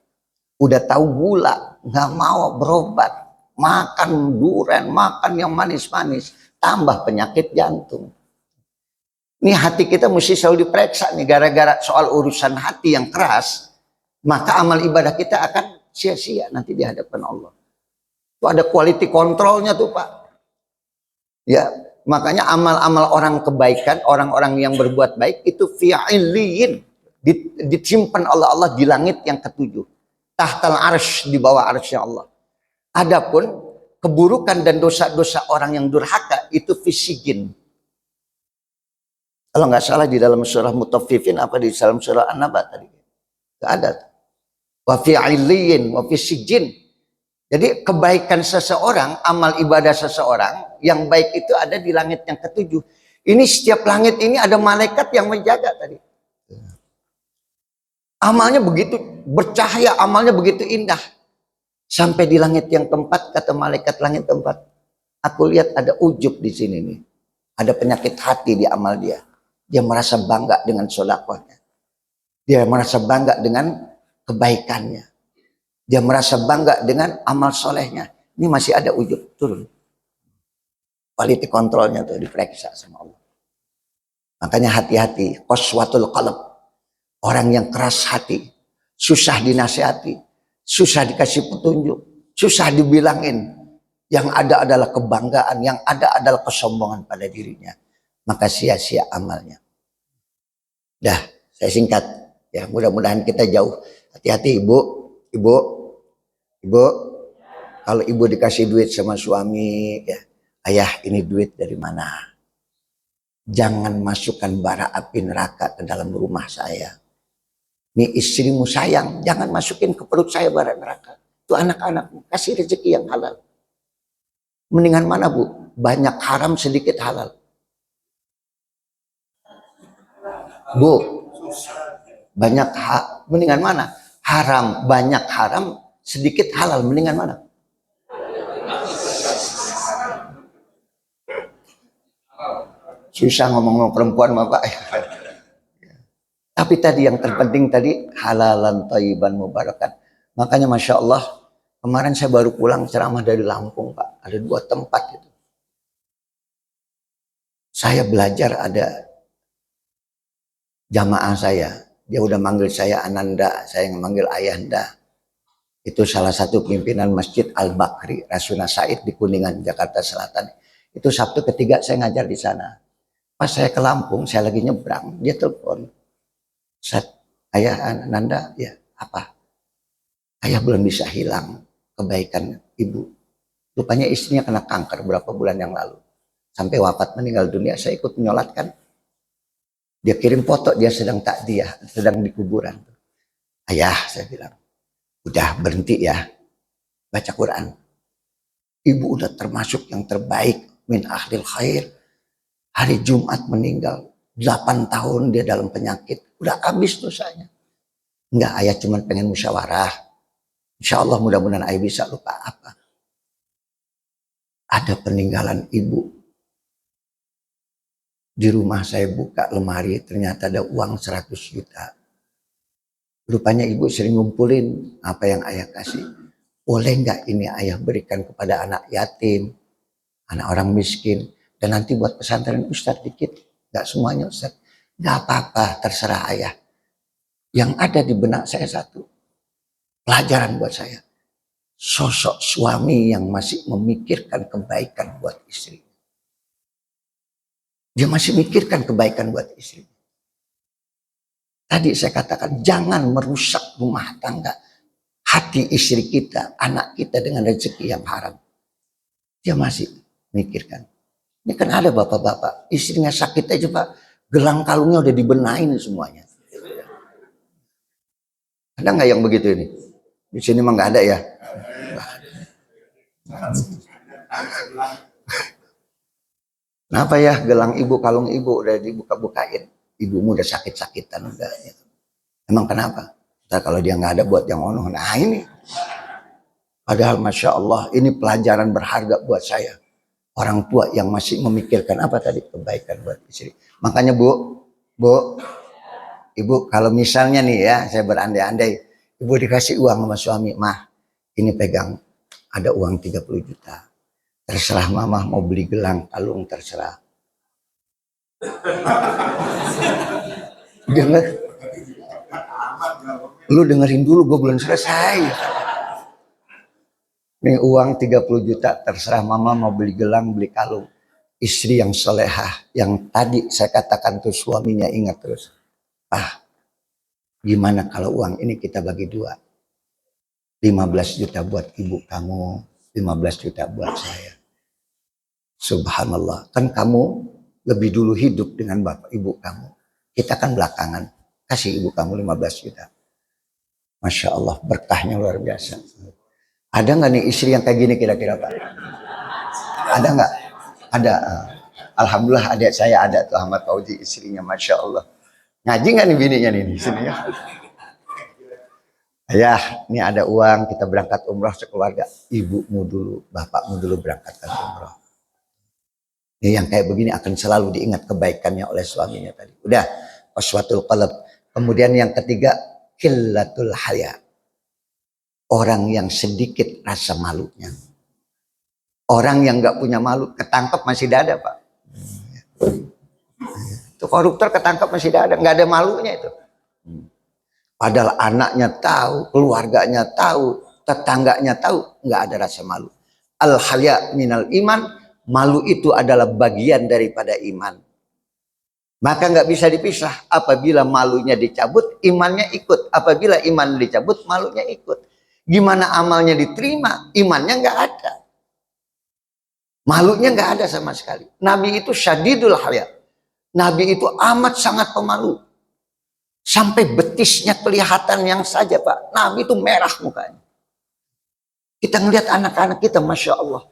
Udah tahu gula, nggak mau berobat, makan durian, makan yang manis-manis, tambah penyakit jantung. Ini hati kita mesti selalu diperiksa nih, gara-gara soal urusan hati yang keras, maka amal ibadah kita akan sia-sia nanti di hadapan Allah. Itu ada quality controlnya tuh Pak. Ya, makanya amal-amal orang kebaikan, orang-orang yang berbuat baik itu fi'iliyin, disimpan oleh Allah di langit yang ketujuh. Tahtal arsh, di bawah arsy Allah. Adapun keburukan dan dosa-dosa orang yang durhaka itu fisigin. Kalau nggak salah di dalam surah Mutaffifin apa di dalam surah An-Naba tadi? Nggak ada. Wa fi'iliyin, wa fisigin. Jadi kebaikan seseorang, amal ibadah seseorang yang baik itu ada di langit yang ketujuh. Ini setiap langit ini ada malaikat yang menjaga tadi. Amalnya begitu bercahaya, amalnya begitu indah. Sampai di langit yang keempat, kata malaikat langit keempat, aku lihat ada ujub di sini nih. Ada penyakit hati di amal dia. Dia merasa bangga dengan sedekahnya. Dia merasa bangga dengan kebaikannya. Dia merasa bangga dengan amal solehnya. Ini masih ada ujub, turun. Quality kontrolnya tuh diperiksa sama Allah. Makanya hati-hati, qaswatul qalb. Orang yang keras hati, susah dinasihati, susah dikasih petunjuk, susah dibilangin. Yang ada adalah kebanggaan, yang ada adalah kesombongan pada dirinya. Maka sia-sia amalnya. Dah, saya singkat. Ya, mudah-mudahan kita jauh. Hati-hati ibu. Ibu, kalau ibu dikasih duit sama suami, ya, ayah ini duit dari mana? Jangan masukkan bara api neraka ke dalam rumah saya. Ini istrimu sayang, jangan masukin ke perut saya bara neraka. Itu anak-anakmu, kasih rezeki yang halal. Mendingan mana bu? Banyak haram, sedikit halal. Bu, mendingan mana? Haram, banyak haram, sedikit halal, mendingan mana? Susah ngomong perempuan Bapak. Tapi tadi yang terpenting tadi halalan thayyiban mubarakan. Makanya Masya Allah, kemarin saya baru pulang ceramah dari Lampung Pak. Ada 2 tempat itu. Saya belajar ada jamaah saya. Dia udah manggil saya Ananda, saya yang manggil Ayanda. Itu salah satu pimpinan Masjid Al-Bakri, Rasuna Said di Kuningan, Jakarta Selatan. Itu Sabtu ketiga saya ngajar di sana. Pas saya ke Lampung, saya lagi nyebrang, dia telepon. Ayah Ananda, ya apa? Ayah belum bisa hilang kebaikan ibu. Rupanya istrinya kena kanker berapa bulan yang lalu. Sampai wafat meninggal dunia, saya ikut menyolatkan. Dia kirim foto, dia sedang takziah, sedang di kuburan. Ayah, saya bilang, udah berhenti ya, baca Quran. Ibu udah termasuk yang terbaik, min ahlil khair. Hari Jumat meninggal, 8 tahun dia dalam penyakit, udah habis dosanya. Enggak, ayah cuma pengen musyawarah. Insya Allah mudah-mudahan ayah bisa lupa apa. Ada peninggalan ibu. Di rumah saya buka lemari, ternyata ada uang 100 juta. Rupanya ibu sering ngumpulin apa yang ayah kasih. Boleh nggak ini ayah berikan kepada anak yatim, anak orang miskin, dan nanti buat pesantren Ustadz dikit. Nggak semuanya Ustadz. Nggak apa-apa, terserah ayah. Yang ada di benak saya satu, pelajaran buat saya. Sosok suami yang masih memikirkan kebaikan buat istri. Dia masih mikirkan kebaikan buat istri. Tadi saya katakan jangan merusak rumah tangga, hati istri kita, anak kita dengan rezeki yang haram. Dia masih mikirkan. Ini kan ada bapak-bapak, istrinya sakit aja Pak, gelang kalungnya udah dibenahin semuanya. Ada nggak yang begitu ini? Di sini mah nggak ada ya. Kenapa ya gelang ibu, kalung ibu udah dibuka-bukain? Ibumu udah sakit-sakitan udah. Emang kenapa? Ntar kalau dia nggak ada buat yang ono, nah ini. Padahal Masya Allah ini pelajaran berharga buat saya. Orang tua yang masih memikirkan apa tadi kebaikan buat istri. Makanya bu, ibu kalau misalnya nih ya saya berandai-andai, ibu dikasih uang sama suami, mah ini pegang ada uang 30 juta. Terserah mama mau beli gelang kalung terserah. Denger, lu dengerin dulu, gue belum selesai. Nih uang 30 juta terserah mama mau beli gelang beli kalung. istri yang solehah, yang tadi saya katakan tuh suaminya ingat terus, gimana kalau uang ini kita bagi dua, 15 juta buat ibu kamu, 15 juta buat saya. Subhanallah, kan kamu lebih dulu hidup dengan bapak ibu kamu, kita kan belakangan, kasih ibu kamu 15 juta. Masya Allah, berkahnya luar biasa. Ada nggak nih istri yang kayak gini kira-kira Pak? Ada nggak? Ada. Alhamdulillah adik saya ada tuh, Ahmad Fauzi, istrinya Masya Allah. Ngaji nggak nih bininya nih di sini ya? Ya, ini ada uang, kita berangkat umroh sekeluarga. Ibumu dulu, bapakmu dulu berangkatkan umroh. Ini yang kayak begini akan selalu diingat kebaikannya oleh suaminya tadi. Udah, qaswatul qalb. Kemudian yang ketiga, qillatul haya. Orang yang sedikit rasa malunya. Orang yang nggak punya malu, ketangkep masih dada Pak. Itu koruptor ketangkep masih dada, nggak ada malunya itu. Padahal anaknya tahu, keluarganya tahu, tetangganya tahu, nggak ada rasa malu. Al-haya minal iman, malu itu adalah bagian daripada iman. Maka nggak bisa dipisah. Apabila malunya dicabut, imannya ikut. Apabila iman dicabut, malunya ikut. Gimana amalnya diterima, imannya nggak ada. Malunya nggak ada sama sekali. Nabi itu syadidul haya. Nabi itu amat sangat pemalu. Sampai betisnya kelihatan yang saja Pak. Nabi itu merah mukanya. Kita ngelihat anak-anak kita, Masya Allah.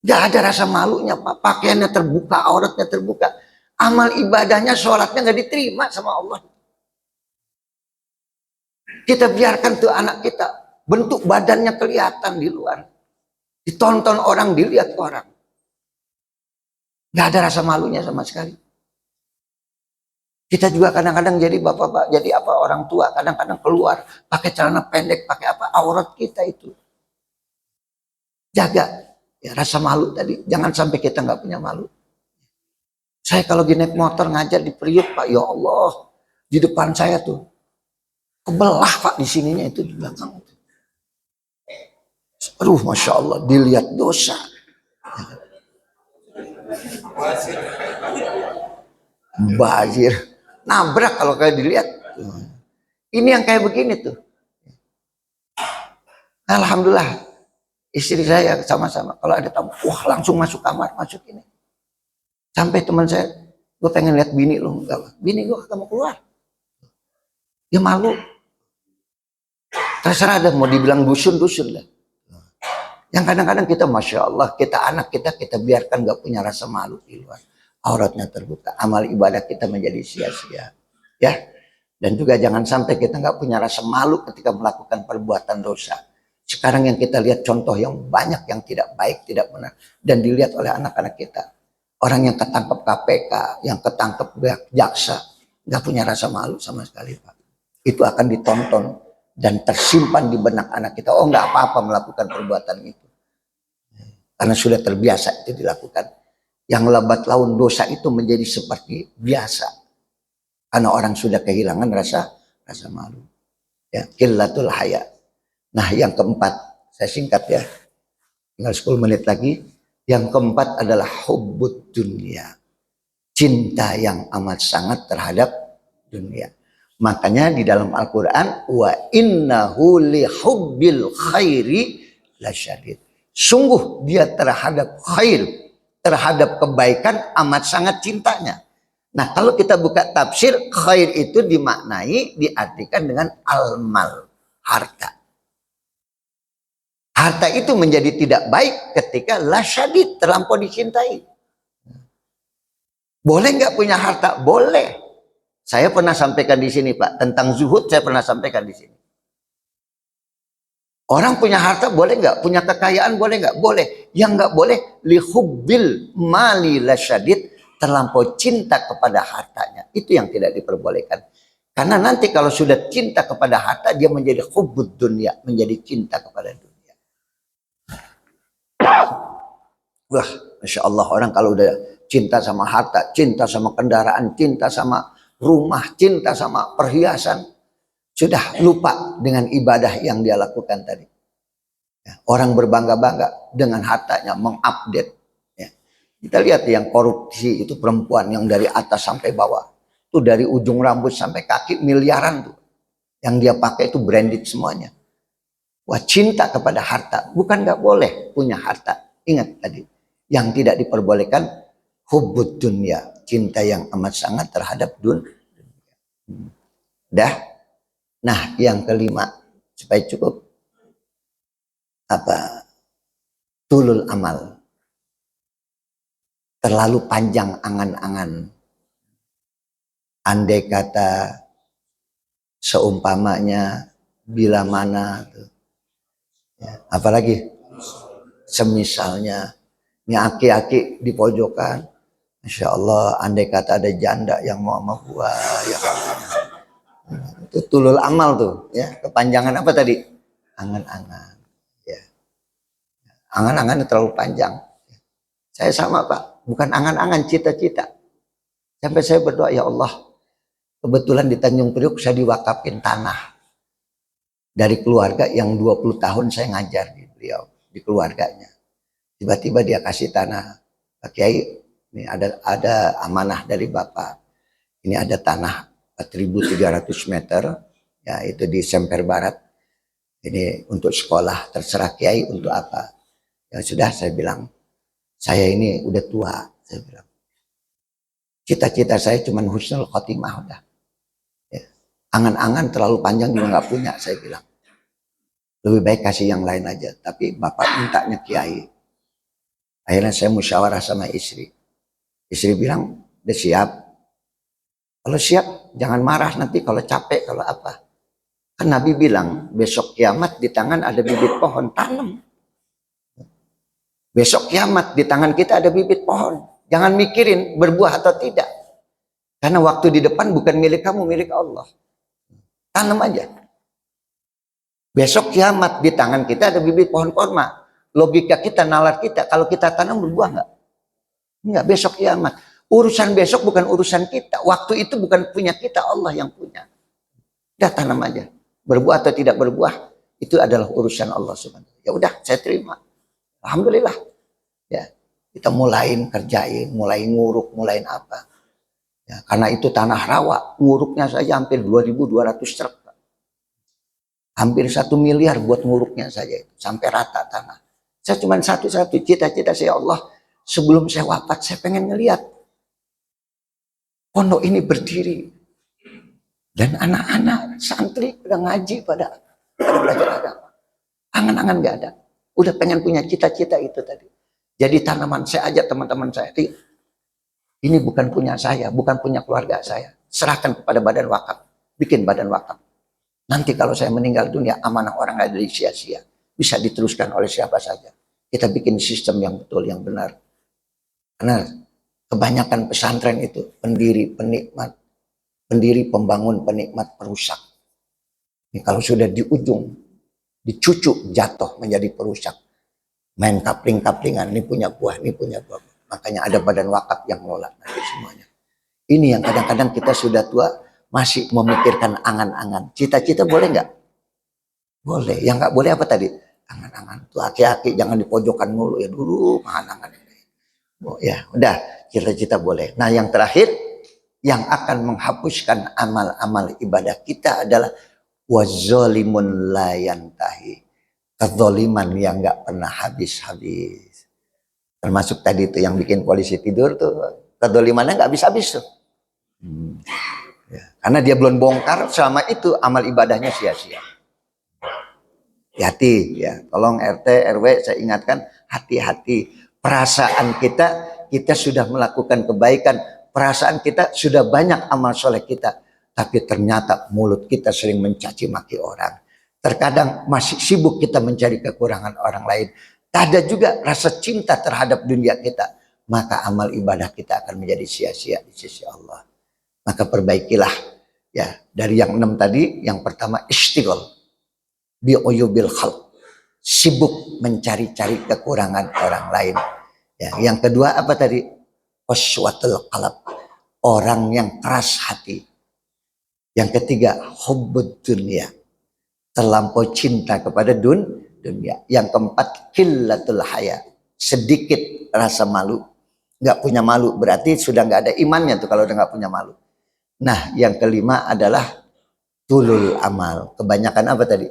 Gak ada rasa malunya Pak. Pakaiannya terbuka, auratnya terbuka. Amal ibadahnya, sholatnya gak diterima sama Allah. Kita biarkan tuh anak kita. Bentuk badannya kelihatan di luar. Ditonton orang, dilihat orang. Gak ada rasa malunya sama sekali. Kita juga kadang-kadang jadi bapak-bapak, jadi apa orang tua, kadang-kadang keluar pakai celana pendek, pakai apa, aurat kita itu. Jaga ya, rasa malu tadi, jangan sampai kita nggak punya malu. Saya kalau naik motor ngajar di Priuk Pak, ya Allah, di depan saya tuh kebelah Pak di sininya itu di belakang. Aduh, Masya Allah, dilihat dosa. Bazir. Nabrak kalau kayak dilihat. Ini yang kayak begini tuh. Alhamdulillah. Istri saya sama-sama. Kalau ada tamu, wah langsung masuk kamar, masuk ini. Sampai teman saya, gue pengen lihat bini lu. Bini gue kagak mau keluar. Dia malu. Terserah ada mau dibilang dusun-dusun lah. Yang kadang-kadang kita, Masya Allah, kita anak kita biarkan gak punya rasa malu di luar. Auratnya terbuka, amal ibadah kita menjadi sia-sia, ya. Dan juga jangan sampai kita nggak punya rasa malu ketika melakukan perbuatan dosa. Sekarang yang kita lihat contoh yang banyak yang tidak baik, tidak benar, dan dilihat oleh anak-anak kita. Orang yang ketangkep KPK, yang ketangkep jaksa, nggak punya rasa malu sama sekali Pak. Itu akan ditonton dan tersimpan di benak anak kita. Oh nggak apa-apa melakukan perbuatan itu, karena sudah terbiasa itu dilakukan. Yang lambat laun dosa itu menjadi seperti biasa. Karena orang sudah kehilangan rasa malu. Ya, qillatul haya. Nah, yang keempat, saya singkat ya. Tinggal 10 menit lagi. Yang keempat adalah hubbud dunia. Cinta yang amat sangat terhadap dunia. Makanya di dalam Al-Qur'an, wa innahu li hubbil khairi lasyadid. Sungguh dia terhadap khair, terhadap kebaikan amat sangat cintanya. Nah kalau kita buka tafsir, khair itu dimaknai, diartikan dengan al-mal, harta. Harta itu menjadi tidak baik ketika lasyadid, terlampau dicintai. Boleh nggak punya harta? Boleh. Saya pernah sampaikan di sini Pak, tentang zuhud saya pernah sampaikan di sini. Orang punya harta boleh nggak? Punya kekayaan boleh nggak? Boleh. Yang nggak boleh, lihubbil mali lasyadid, terlampau cinta kepada hartanya. Itu yang tidak diperbolehkan. Karena nanti kalau sudah cinta kepada harta, dia menjadi hubbud dunia, menjadi cinta kepada dunia. Wah, Masya Allah, orang kalau udah cinta sama harta, cinta sama kendaraan, cinta sama rumah, cinta sama perhiasan, sudah lupa dengan ibadah yang dia lakukan tadi. Ya, orang berbangga-bangga dengan hartanya, mengupdate. Ya. Kita lihat yang korupsi itu perempuan yang dari atas sampai bawah. Itu dari ujung rambut sampai kaki miliaran tuh. Yang dia pakai itu branded semuanya. Wah, cinta kepada harta. Bukan nggak boleh punya harta. Ingat tadi. Yang tidak diperbolehkan hubbud dunya. Cinta yang amat sangat terhadap dunia. Dah. Nah, yang kelima. Supaya cukup. Tulul amal. Terlalu panjang angan-angan. Andai kata seumpamanya bila mana tuh. Ya, apalagi semisalnya ini aki-aki di pojokan, Masya Allah, andai kata ada janda yang mau sama gua, ya itu tulul amal tuh, ya kepanjangan apa tadi? Angan-angan, ya angan-angan terlalu panjang. Saya sama Pak, bukan angan-angan, cita-cita. Sampai saya berdoa, ya Allah, kebetulan di Tanjung Priok saya diwakafin tanah dari keluarga yang 20 tahun saya ngajar di beliau, di keluarganya. Tiba-tiba dia kasih tanah, Pak Kiai, ini ada amanah dari Bapak. Ini ada tanah 4.300 meter, ya itu di Semper Barat. Ini untuk sekolah, terserah Kiai untuk apa. Ya sudah, saya bilang, saya ini udah tua, saya bilang. Cita-cita saya cuma husnul khotimah udah. Ya. Angan-angan terlalu panjang juga nggak punya, saya bilang. Lebih baik kasih yang lain aja. Tapi Bapak mintanya Kiai. Akhirnya saya musyawarah sama istri. Istri bilang, udah siap. Kalau siap, jangan marah nanti kalau capek, kalau apa. Kan Nabi bilang, besok kiamat di tangan ada bibit pohon, tanam. Besok kiamat di tangan kita ada bibit pohon. Jangan mikirin berbuah atau tidak. Karena waktu di depan bukan milik kamu, milik Allah. Tanam aja. Besok kiamat di tangan kita ada bibit pohon korma. Logika kita, nalar kita, kalau kita tanam berbuah enggak? Enggak, besok kiamat. Urusan besok bukan urusan kita. Waktu itu bukan punya kita, Allah yang punya. Udah tanam aja. Berbuah atau tidak berbuah, itu adalah urusan Allah Subhanahu. Ya udah, saya terima. Alhamdulillah. Ya, kita mulain kerjain, mulai nguruk, mulai apa. Ya, karena itu tanah rawa, nguruknya saja hampir 2.200 truk. Hampir 1 miliar buat nguruknya saja itu, sampai rata tanah. Saya cuma satu-satu cita-cita saya, Allah, sebelum saya wafat saya pengen ngelihat pondok ini berdiri dan anak-anak santri pada ngaji, pada belajar agama. Angan-angan gak ada. Udah pengen punya cita-cita itu tadi. Jadi tanaman, saya ajak teman-teman saya, ini bukan punya saya, bukan punya keluarga saya. Serahkan kepada badan wakaf, bikin badan wakaf. Nanti kalau saya meninggal dunia, amanah orang ada di sia-sia. Bisa diteruskan oleh siapa saja. Kita bikin sistem yang betul, yang benar. Karena kebanyakan pesantren itu pendiri, penikmat, pendiri, pembangun, penikmat, perusak. Ini kalau sudah di ujung, dicucuk, jatuh menjadi perusak. Main kapling-kaplingan, ini punya buah, ini punya buah. Makanya ada badan wakaf yang ngelola nanti semuanya. Ini yang kadang-kadang kita sudah tua, masih memikirkan angan-angan. Cita-cita boleh nggak? Boleh. Yang nggak boleh apa tadi? Angan-angan. Tuh aki-aki jangan di pojokan mulu ya dulu, angan-angan. Oh, ya, udah, cita-cita boleh. Nah, yang terakhir yang akan menghapuskan amal-amal ibadah kita adalah wazolimun la yantahi. Kezoliman yang nggak pernah habis-habis. Termasuk tadi itu yang bikin polisi tidur tuh, kezolimannya nggak habis-habis tuh. Ya, karena dia belum bongkar, selama itu amal ibadahnya sia-sia. Hati-hati ya, tolong RT RW saya ingatkan, hati-hati. Perasaan kita sudah melakukan kebaikan, perasaan kita sudah banyak amal soleh kita, tapi ternyata mulut kita sering mencaci maki orang. Terkadang masih sibuk kita mencari kekurangan orang lain. Ada juga rasa cinta terhadap dunia kita, maka amal ibadah kita akan menjadi sia-sia di sisi Allah. Maka perbaikilah ya, dari yang 6 tadi. Yang pertama, istighol bi'uyubil khalq, sibuk mencari-cari kekurangan orang lain. Ya, yang kedua apa tadi? Qaswatul qalb, orang yang keras hati. Yang ketiga, hubbud dunya, terlampau cinta kepada dunia. Yang keempat, qillatul haya, sedikit rasa malu. nggak punya malu. Berarti sudah nggak ada imannya tuh kalau udah nggak punya malu. Nah, yang kelima adalah tulul amal. Kebanyakan apa tadi?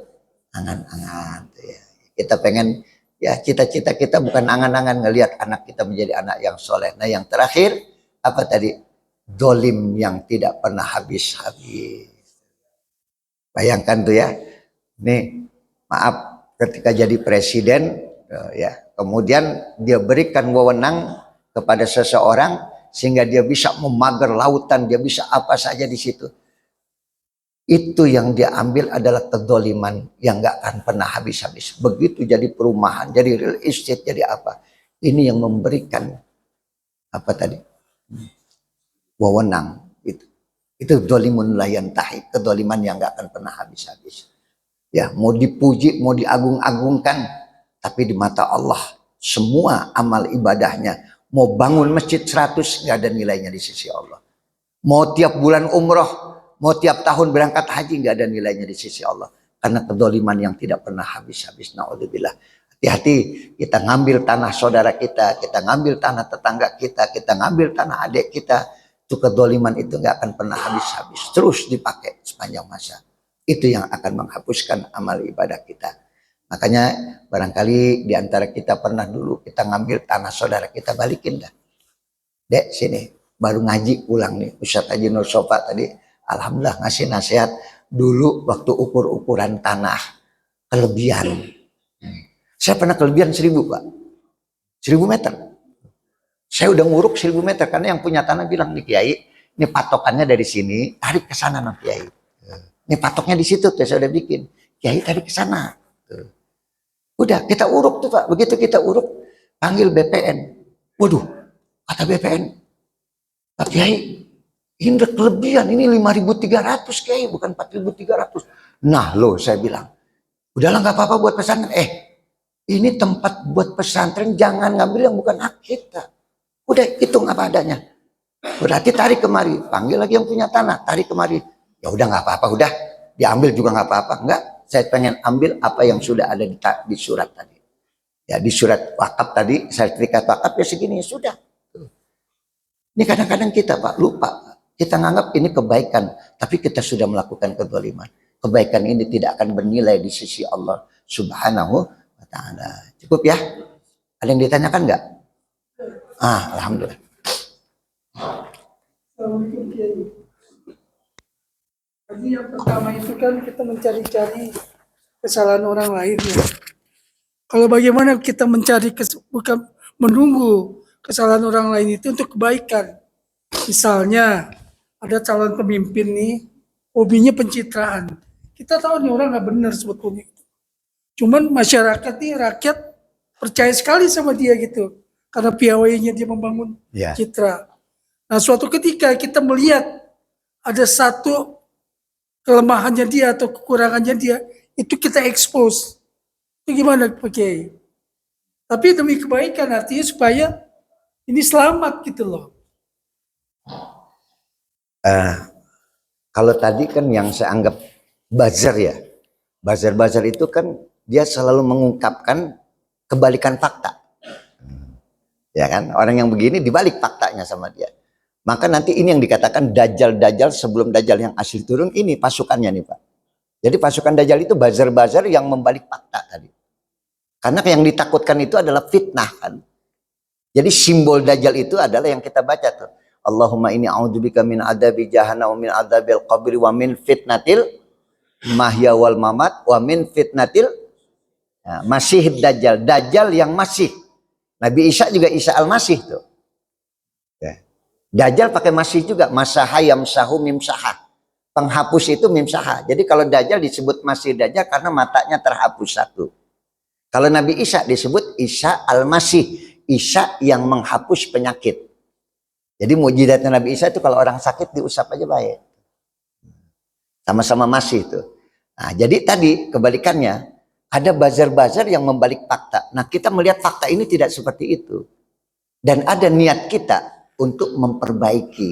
Angan-angan. Ya. Kita pengen, ya cita-cita kita bukan angan-angan ngelihat anak kita menjadi anak yang soleh. Nah, yang terakhir apa tadi? Dolim yang tidak pernah habis-habis. Bayangkan tuh ya. Nih, maaf, ketika jadi presiden, ya, kemudian dia berikan wewenang kepada seseorang sehingga dia bisa memagar lautan, dia bisa apa saja di situ. Itu yang dia ambil adalah kedoliman yang gak akan pernah habis-habis. Begitu jadi perumahan, jadi real estate, jadi apa. Ini yang memberikan apa tadi? Wewenang. Itu dolimun layan tahi, kedoliman yang gak akan pernah habis-habis. Ya, mau dipuji, mau diagung-agungkan, tapi di mata Allah semua amal ibadahnya, mau bangun masjid 100 gak ada nilainya di sisi Allah. Mau tiap bulan umroh, mau tiap tahun berangkat haji gak ada nilainya di sisi Allah. Karena kedoliman yang tidak pernah habis-habis. Na'udzubillah. Hati-hati, kita ngambil tanah saudara kita ngambil tanah tetangga kita ngambil tanah adik kita. Itu kedoliman itu gak akan pernah habis-habis. Terus dipakai sepanjang masa. Itu yang akan menghapuskan amal ibadah kita. Makanya barangkali diantara kita pernah dulu kita ngambil tanah saudara kita, balikin dah. Dek sini, baru ngaji pulang nih. Ustadz Haji Nur Sofa tadi alhamdulillah ngasih nasihat. Dulu waktu ukur-ukuran tanah kelebihan. Saya pernah kelebihan 1000 Pak. 1000 meter. Saya udah nguruk 1000 meter karena yang punya tanah bilang nih Kiai, ini patokannya dari sini, tarik ke sana nih Kiai. Ini patoknya di situ tuh saya udah bikin. Kiai tarik ke sana. Udah kita uruk tuh Pak. Begitu kita uruk, panggil BPN. Waduh, kata BPN, Pak Kiai, ini udah kelebihan. Ini 5.300 Kiai, bukan 4.300. Nah loh saya bilang, udahlah nggak apa-apa buat pesantren. Ini tempat buat pesantren, jangan ngambil yang bukan hak kita. Udah hitung apa adanya. Berarti tarik kemari, panggil lagi yang punya tanah, tarik kemari. Ya udah nggak apa-apa, udah diambil juga nggak apa-apa. Enggak, saya pengen ambil apa yang sudah ada di surat tadi. Ya di surat wakaf tadi, sertifikat wakaf ya segini ya sudah. Ini kadang-kadang kita Pak lupa, kita nganggap ini kebaikan, tapi kita sudah melakukan kezaliman. Kebaikan ini tidak akan bernilai di sisi Allah Subhanahu wa Ta'ala. Cukup ya? Ada yang ditanyakan nggak? Alhamdulillah. Jadi yang pertama itu kan kita mencari-cari kesalahan orang lain ya. Kalau bagaimana kita mencari bukan menunggu kesalahan orang lain itu untuk kebaikan. Misalnya ada calon pemimpin nih, hobinya pencitraan. Kita tahu nih orang nggak benar sebetulnya. Cuman masyarakat nih, rakyat percaya sekali sama dia gitu. Karena piawainya dia membangun citra. Nah suatu ketika kita melihat ada satu kelemahannya dia atau kekurangannya dia, itu kita expose. Itu gimana Pak Kiai? Tapi demi kebaikan, artinya supaya ini selamat gitu loh. Kalau tadi kan yang saya anggap buzzer ya. Buzzer itu kan dia selalu mengungkapkan kebalikan fakta. Ya kan, orang yang begini dibalik faktanya sama dia. Maka nanti ini yang dikatakan dajjal sebelum dajjal yang asli turun, ini pasukannya nih Pak. Jadi pasukan dajjal itu buzzer yang membalik fakta tadi. Karena yang ditakutkan itu adalah fitnah kan. Jadi simbol dajjal itu adalah yang kita baca tuh. Allahumma inni a'udzubika min adzabi jahannam wa min adzabil qabri wa min fitnatil mahya wal mamat wa min fitnatil masihid dajjal. Dajjal yang masih. Nabi Isa juga Isa al-Masih tuh. Ya. Dajjal pakai masih juga. Masaha yamsahu mimsaha. Penghapus itu mimsaha. Jadi kalau Dajjal disebut masih Dajjal karena matanya terhapus satu. Kalau Nabi Isa disebut Isa al-Masih. Isa yang menghapus penyakit. Jadi mukjizatnya Nabi Isa itu kalau orang sakit diusap aja baik. Sama-sama masih itu. Nah, jadi tadi kebalikannya. Ada buzzer yang membalik fakta. Nah kita melihat fakta ini tidak seperti itu. Dan ada niat kita untuk memperbaiki.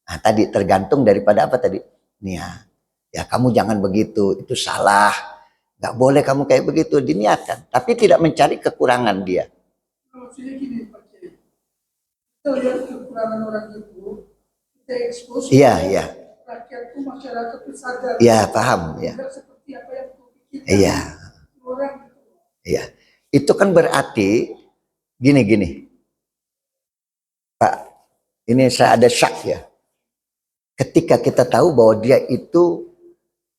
Nah tadi tergantung daripada apa tadi? Niat. Ya kamu jangan begitu, itu salah. Gak boleh kamu kayak begitu, diniatkan. Tapi tidak mencari kekurangan dia. Maksudnya gini Pak Kiai. kita lihat kekurangan orang itu, kita ekspos. Iya, iya. Rakyat itu, masyarakat itu sadar. Iya, paham. Ya. Seperti apa yang kita Iya. orang itu. Iya. Itu kan berarti gini. Pak, ini saya ada syak ya. Ketika kita tahu bahwa dia itu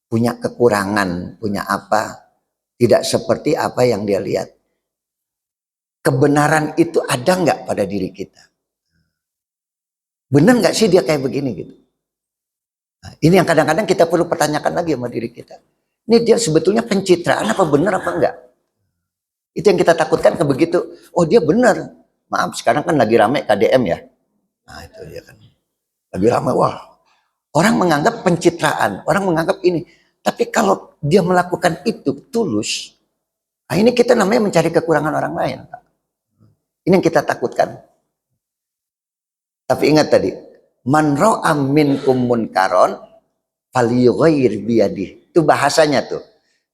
punya kekurangan, punya apa, tidak seperti apa yang dia lihat. Kebenaran itu ada nggak pada diri kita? Benar nggak sih dia kayak begini gitu? Nah, ini yang kadang-kadang kita perlu pertanyakan lagi sama diri kita. Ini dia sebetulnya pencitraan apa benar apa enggak? Itu yang kita takutkan begitu. Oh dia benar. Maaf sekarang kan lagi rame KDM ya. Nah itu dia kan. Lagi rame wah. Orang menganggap pencitraan. Orang menganggap ini. Tapi kalau dia melakukan itu tulus. Nah ini kita namanya mencari kekurangan orang lain. Ini yang kita takutkan. Tapi ingat tadi. Man ra'a minkum munkaron falyughayyir biyadihi. Itu bahasanya tuh.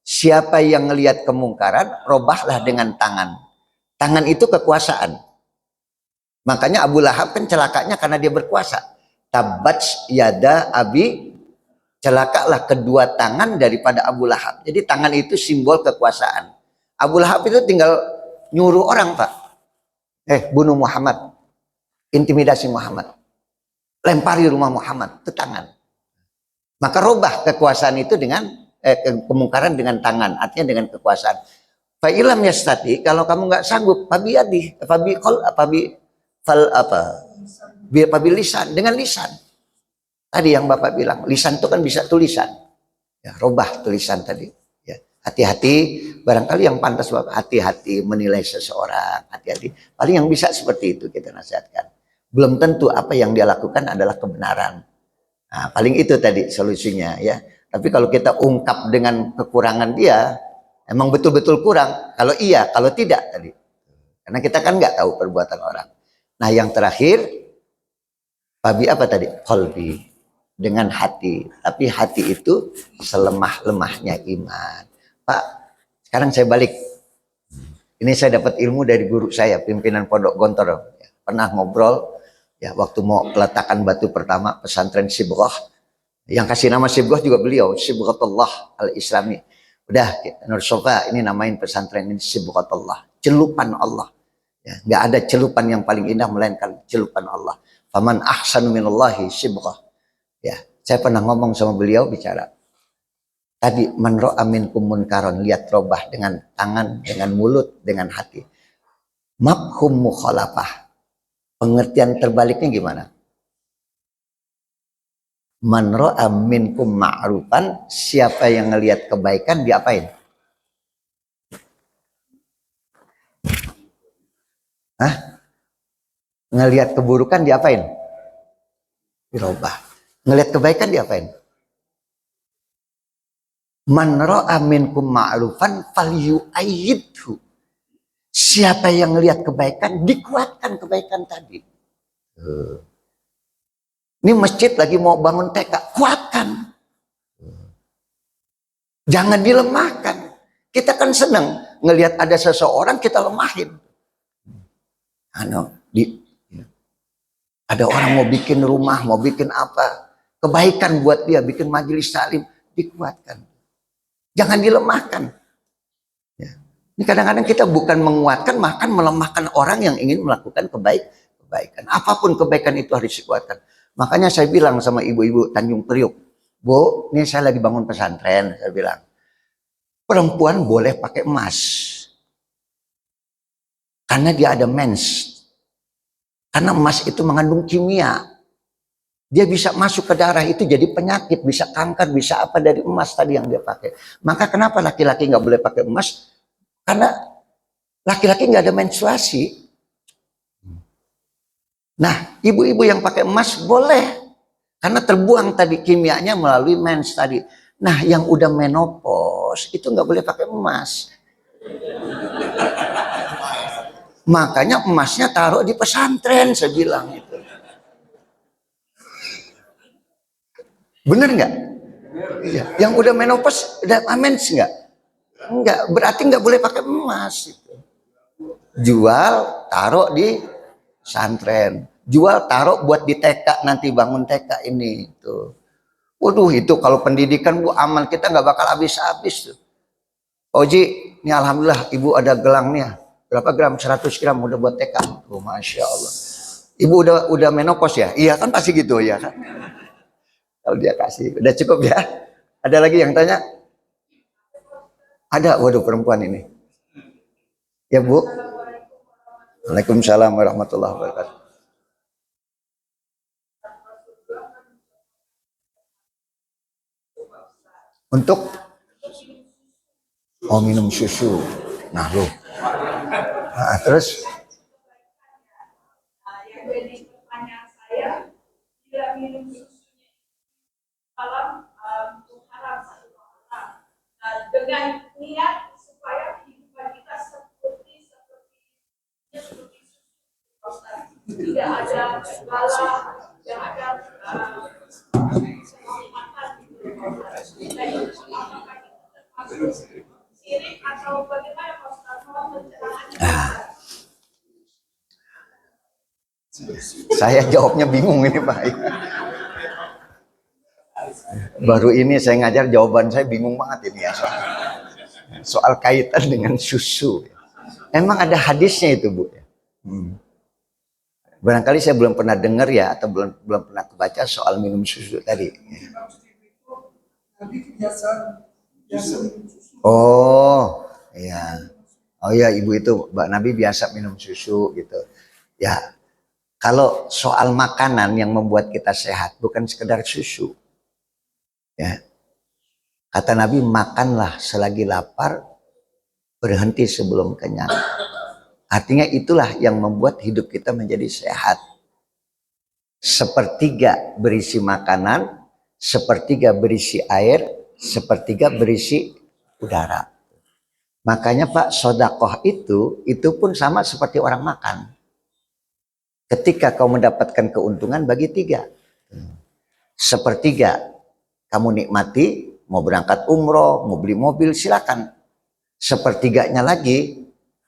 Siapa yang ngelihat kemungkaran, robahlah dengan tangan. Tangan itu kekuasaan. Makanya Abu Lahab kan celakanya karena dia berkuasa. Tabats yada abi, celakalah kedua tangan daripada Abu Lahab. Jadi tangan itu simbol kekuasaan. Abu Lahab itu tinggal nyuruh orang, Pak. Bunuh Muhammad. Intimidasi Muhammad. Lempari rumah Muhammad, itu tangan. Maka robah kekuasaan itu dengan kemungkaran dengan tangan, artinya dengan kekuasaan. Fa'ilam yastati, kalau kamu nggak sanggup, fabiyadi, lisan, dengan lisan. Tadi yang Bapak bilang, lisan itu kan bisa tulisan. Ya, robah tulisan tadi. Ya, hati-hati, barangkali yang pantas Bapak, hati-hati menilai seseorang, hati-hati. Paling yang bisa seperti itu kita nasihatkan. Belum tentu apa yang dia lakukan adalah kebenaran. Nah, paling itu tadi solusinya ya. Tapi kalau kita ungkap dengan kekurangan dia, emang betul-betul kurang. Kalau iya, kalau tidak tadi. Karena kita kan nggak tahu perbuatan orang. Nah yang terakhir, babi apa tadi? Qalbi, dengan hati. Tapi hati itu selemah-lemahnya iman. Pak, sekarang saya balik. Ini saya dapat ilmu dari guru saya, pimpinan Pondok Gontor. Pernah ngobrol. Ya, waktu mau peletakan batu pertama pesantren Sibghah, yang kasih nama Sibghah juga beliau, Sibghatullah al-Islami. Udah, Nur Sofa ini namain pesantren ini Sibghatullah, celupan Allah. Ya, nggak ada celupan yang paling indah melainkan celupan Allah. Faman ahsanu minallahi sibghah. Ya, saya pernah ngomong sama beliau bicara. Tadi man ra'a minkum munkaron, lihat robah dengan tangan, dengan mulut, dengan hati. Mafhum mukhalafah. Pengertian terbaliknya gimana? Man ra'a minkum ma'rufan, siapa yang ngelihat kebaikan diapain? Ngelihat keburukan diapain? Dirobah. Ngelihat kebaikan diapain? Man ra'a minkum ma'rufan falyu'ayyidhu. Siapa yang ngelihat kebaikan, dikuatkan kebaikan tadi. Ini masjid lagi mau bangun TK, kuatkan. Jangan dilemahkan. Kita kan senang ngelihat ada seseorang kita lemahin. Ada orang mau bikin rumah, mau bikin apa, kebaikan buat dia, bikin majelis taklim, dikuatkan. Jangan dilemahkan. Ya. Ini kadang-kadang kita bukan menguatkan, bahkan melemahkan orang yang ingin melakukan kebaikan. Apapun kebaikan itu harus dikuatkan. Makanya saya bilang sama ibu-ibu Tanjung Priok, Bu, ini saya lagi bangun pesantren, saya bilang, perempuan boleh pakai emas. Karena dia ada mens. Karena emas itu mengandung kimia. Dia bisa masuk ke darah itu jadi penyakit, bisa kanker, bisa apa dari emas tadi yang dia pakai. Maka kenapa laki-laki nggak boleh pakai emas? Karena laki-laki nggak ada menstruasi. Nah, ibu-ibu yang pakai emas boleh. Karena terbuang tadi kimianya melalui mens tadi. Nah, yang udah menopause itu nggak boleh pakai emas. Makanya emasnya taruh di pesantren, saya bilang itu. Bener nggak? Iya. Yang udah menopause, udah mens nggak? Enggak, berarti nggak boleh pakai emas. Itu. Jual, taruh di pesantren. jual taruh buat di TK, nanti bangun TK ini tuh. Waduh, itu kalau pendidikan Bu, amal kita nggak bakal habis-habis tuh. Oji, ini alhamdulillah ibu ada gelangnya. Berapa gram? 100 gram udah buat TK. Oh, Masya Allah. Ibu udah menopause ya? Iya kan pasti gitu ya kan? Kalau dia kasih, udah cukup ya. Ada lagi yang tanya? Ada, waduh perempuan ini. Ya Bu. Waalaikumsalam warahmatullahi wabarakatuh. Untuk minum susu. Nah loh. Nah, terus Yang jadi pertanyaan saya, tidak minum susunya dalam haram satu haram. Nah, dengan niat supaya kehidupan kita seperti susu, tidak ada segala yang ada makan. Nah, itu apakah itu termasuk sirik atau bagaimana Pak Ustaz mau mencerahannya? saya jawabnya bingung ini Pak. Baru ini saya ngajar, jawaban saya bingung banget ini ya soal kaitan dengan susu. Emang ada hadisnya itu Bu. Barangkali saya belum pernah dengar ya, atau belum pernah kebaca soal minum susu tadi. Oh iya, oh iya ibu itu Mbak Nabi biasa minum susu gitu. Ya kalau soal makanan yang membuat kita sehat bukan sekedar susu. Ya kata Nabi, makanlah selagi lapar, berhenti sebelum kenyang. Artinya itulah yang membuat hidup kita menjadi sehat. Sepertiga berisi makanan, sepertiga berisi air, sepertiga berisi udara. Makanya Pak, sodakoh itu pun sama seperti orang makan. Ketika kau mendapatkan keuntungan, bagi tiga. Sepertiga kamu nikmati, mau berangkat umroh, mau beli mobil, silakan. Sepertiganya lagi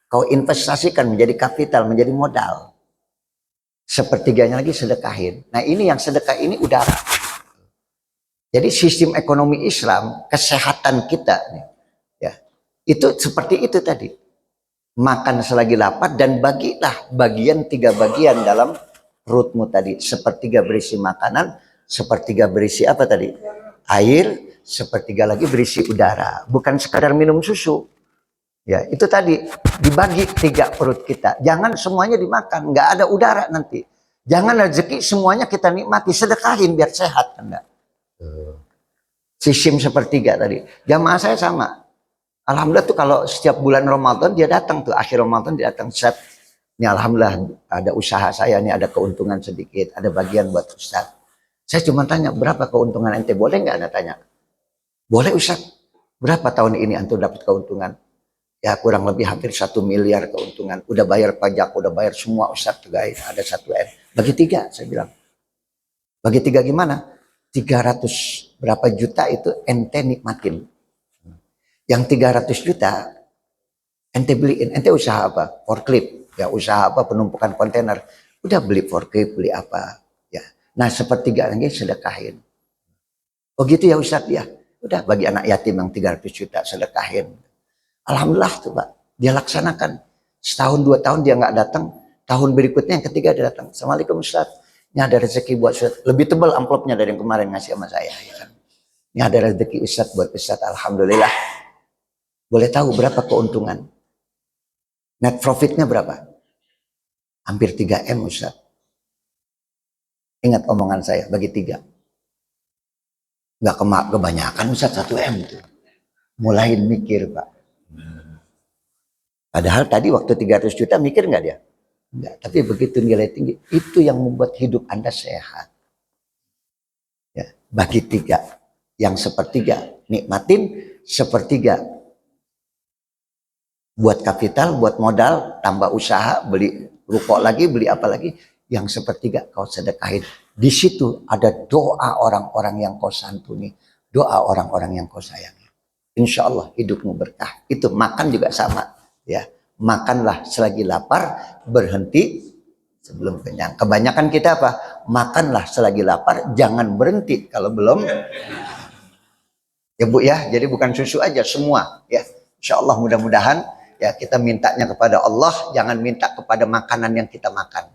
kau investasikan menjadi kapital, menjadi modal. Sepertiganya lagi sedekahin. Nah ini yang sedekah ini udara. Jadi sistem ekonomi Islam, kesehatan kita ya, itu seperti itu tadi. Makan selagi lapar dan bagilah bagian 3 bagian dalam perutmu tadi. Sepertiga berisi makanan, sepertiga berisi apa tadi? Air, sepertiga lagi berisi udara. Bukan sekadar minum susu. Ya, itu tadi dibagi 3 perut kita. Jangan semuanya dimakan, nggak ada udara nanti. Jangan rezeki semuanya kita nikmati, sedekahin biar sehat, enggak. Sistem sepertiga tadi. Jamaah saya sama. Alhamdulillah tuh kalau setiap bulan Ramadan dia datang tuh, akhir Ramadan dia datang set. Ini alhamdulillah ada usaha saya, ini ada keuntungan sedikit, ada bagian buat Ustaz. Saya cuma tanya, berapa keuntungan ente? Boleh nggak Anda tanya? Boleh Ustaz. Berapa tahun ini antum dapat keuntungan? Ya kurang lebih hampir 1 miliar keuntungan. Udah bayar pajak, udah bayar semua Ustaz guys, ada 1 M. Bagi 3 saya bilang. Bagi 3 gimana? 300 berapa juta itu ente nikmatin. Yang 300 juta ente beliin. Ente usaha apa? Forklift. Ya usaha apa? Penumpukan kontainer. Udah beli forklift, beli apa? Ya. Nah sepertiga lagi sedekahin. Oh gitu ya Ustaz ya. Udah bagi anak yatim yang 300 juta sedekahin. Alhamdulillah tuh Pak, dia laksanakan. Setahun 2 tahun dia nggak datang, tahun berikutnya yang ketiga dia datang. Assalamualaikum Ustaz, ini ada rezeki buat Ustaz. Lebih tebal amplopnya dari yang kemarin ngasih sama saya. Ya kan? Ini ada rezeki Ustaz buat Ustaz, alhamdulillah. Boleh tahu berapa keuntungan? Net profitnya berapa? Hampir 3 M Ustaz. Ingat omongan saya, bagi 3. Nggak kebanyakan Ustaz 1 M itu. Mulai mikir Pak. Padahal tadi waktu 300 juta mikir nggak dia? Enggak, tapi begitu nilai tinggi, itu yang membuat hidup Anda sehat. Ya, bagi 3, yang sepertiga nikmatin, sepertiga buat kapital, buat modal, tambah usaha, beli rokok lagi, beli apa lagi, yang sepertiga kau sedekahin. Di situ ada doa orang-orang yang kau santuni, doa orang-orang yang kau sayangi. Insya Allah hidupmu berkah. Itu makan juga sama. Ya, makanlah selagi lapar, berhenti Sebelum kenyang. Kebanyakan kita apa? Makanlah selagi lapar, jangan berhenti kalau belum. Ya Bu ya, jadi bukan susu aja, semua ya. Insya Allah mudah-mudahan ya kita mintanya kepada Allah, jangan minta kepada makanan yang kita makan.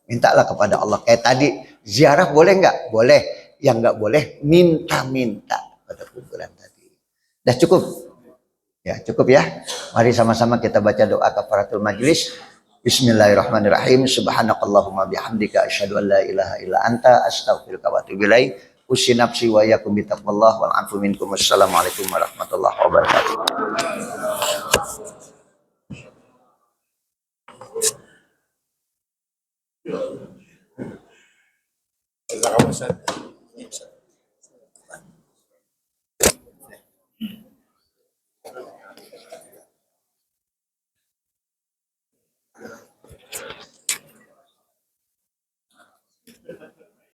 Mintalah kepada Allah. Kayak tadi, ziarah boleh nggak? Boleh. Yang nggak boleh, minta-minta pada kuburan tadi. Dah cukup? Ya cukup ya. Mari sama-sama kita baca doa kafaratul majlis. Bismillahirrahmanirrahim. Subhanakallahumma bihamdika asyhadu an la ilaha illa anta astaghfiruka wa atubu ilaik. Usi nafsi wa yakum bitaqwallah wal afu minkum. Wassalamualaikum warahmatullahi wabarakatuh. Jazakallah Ustaz.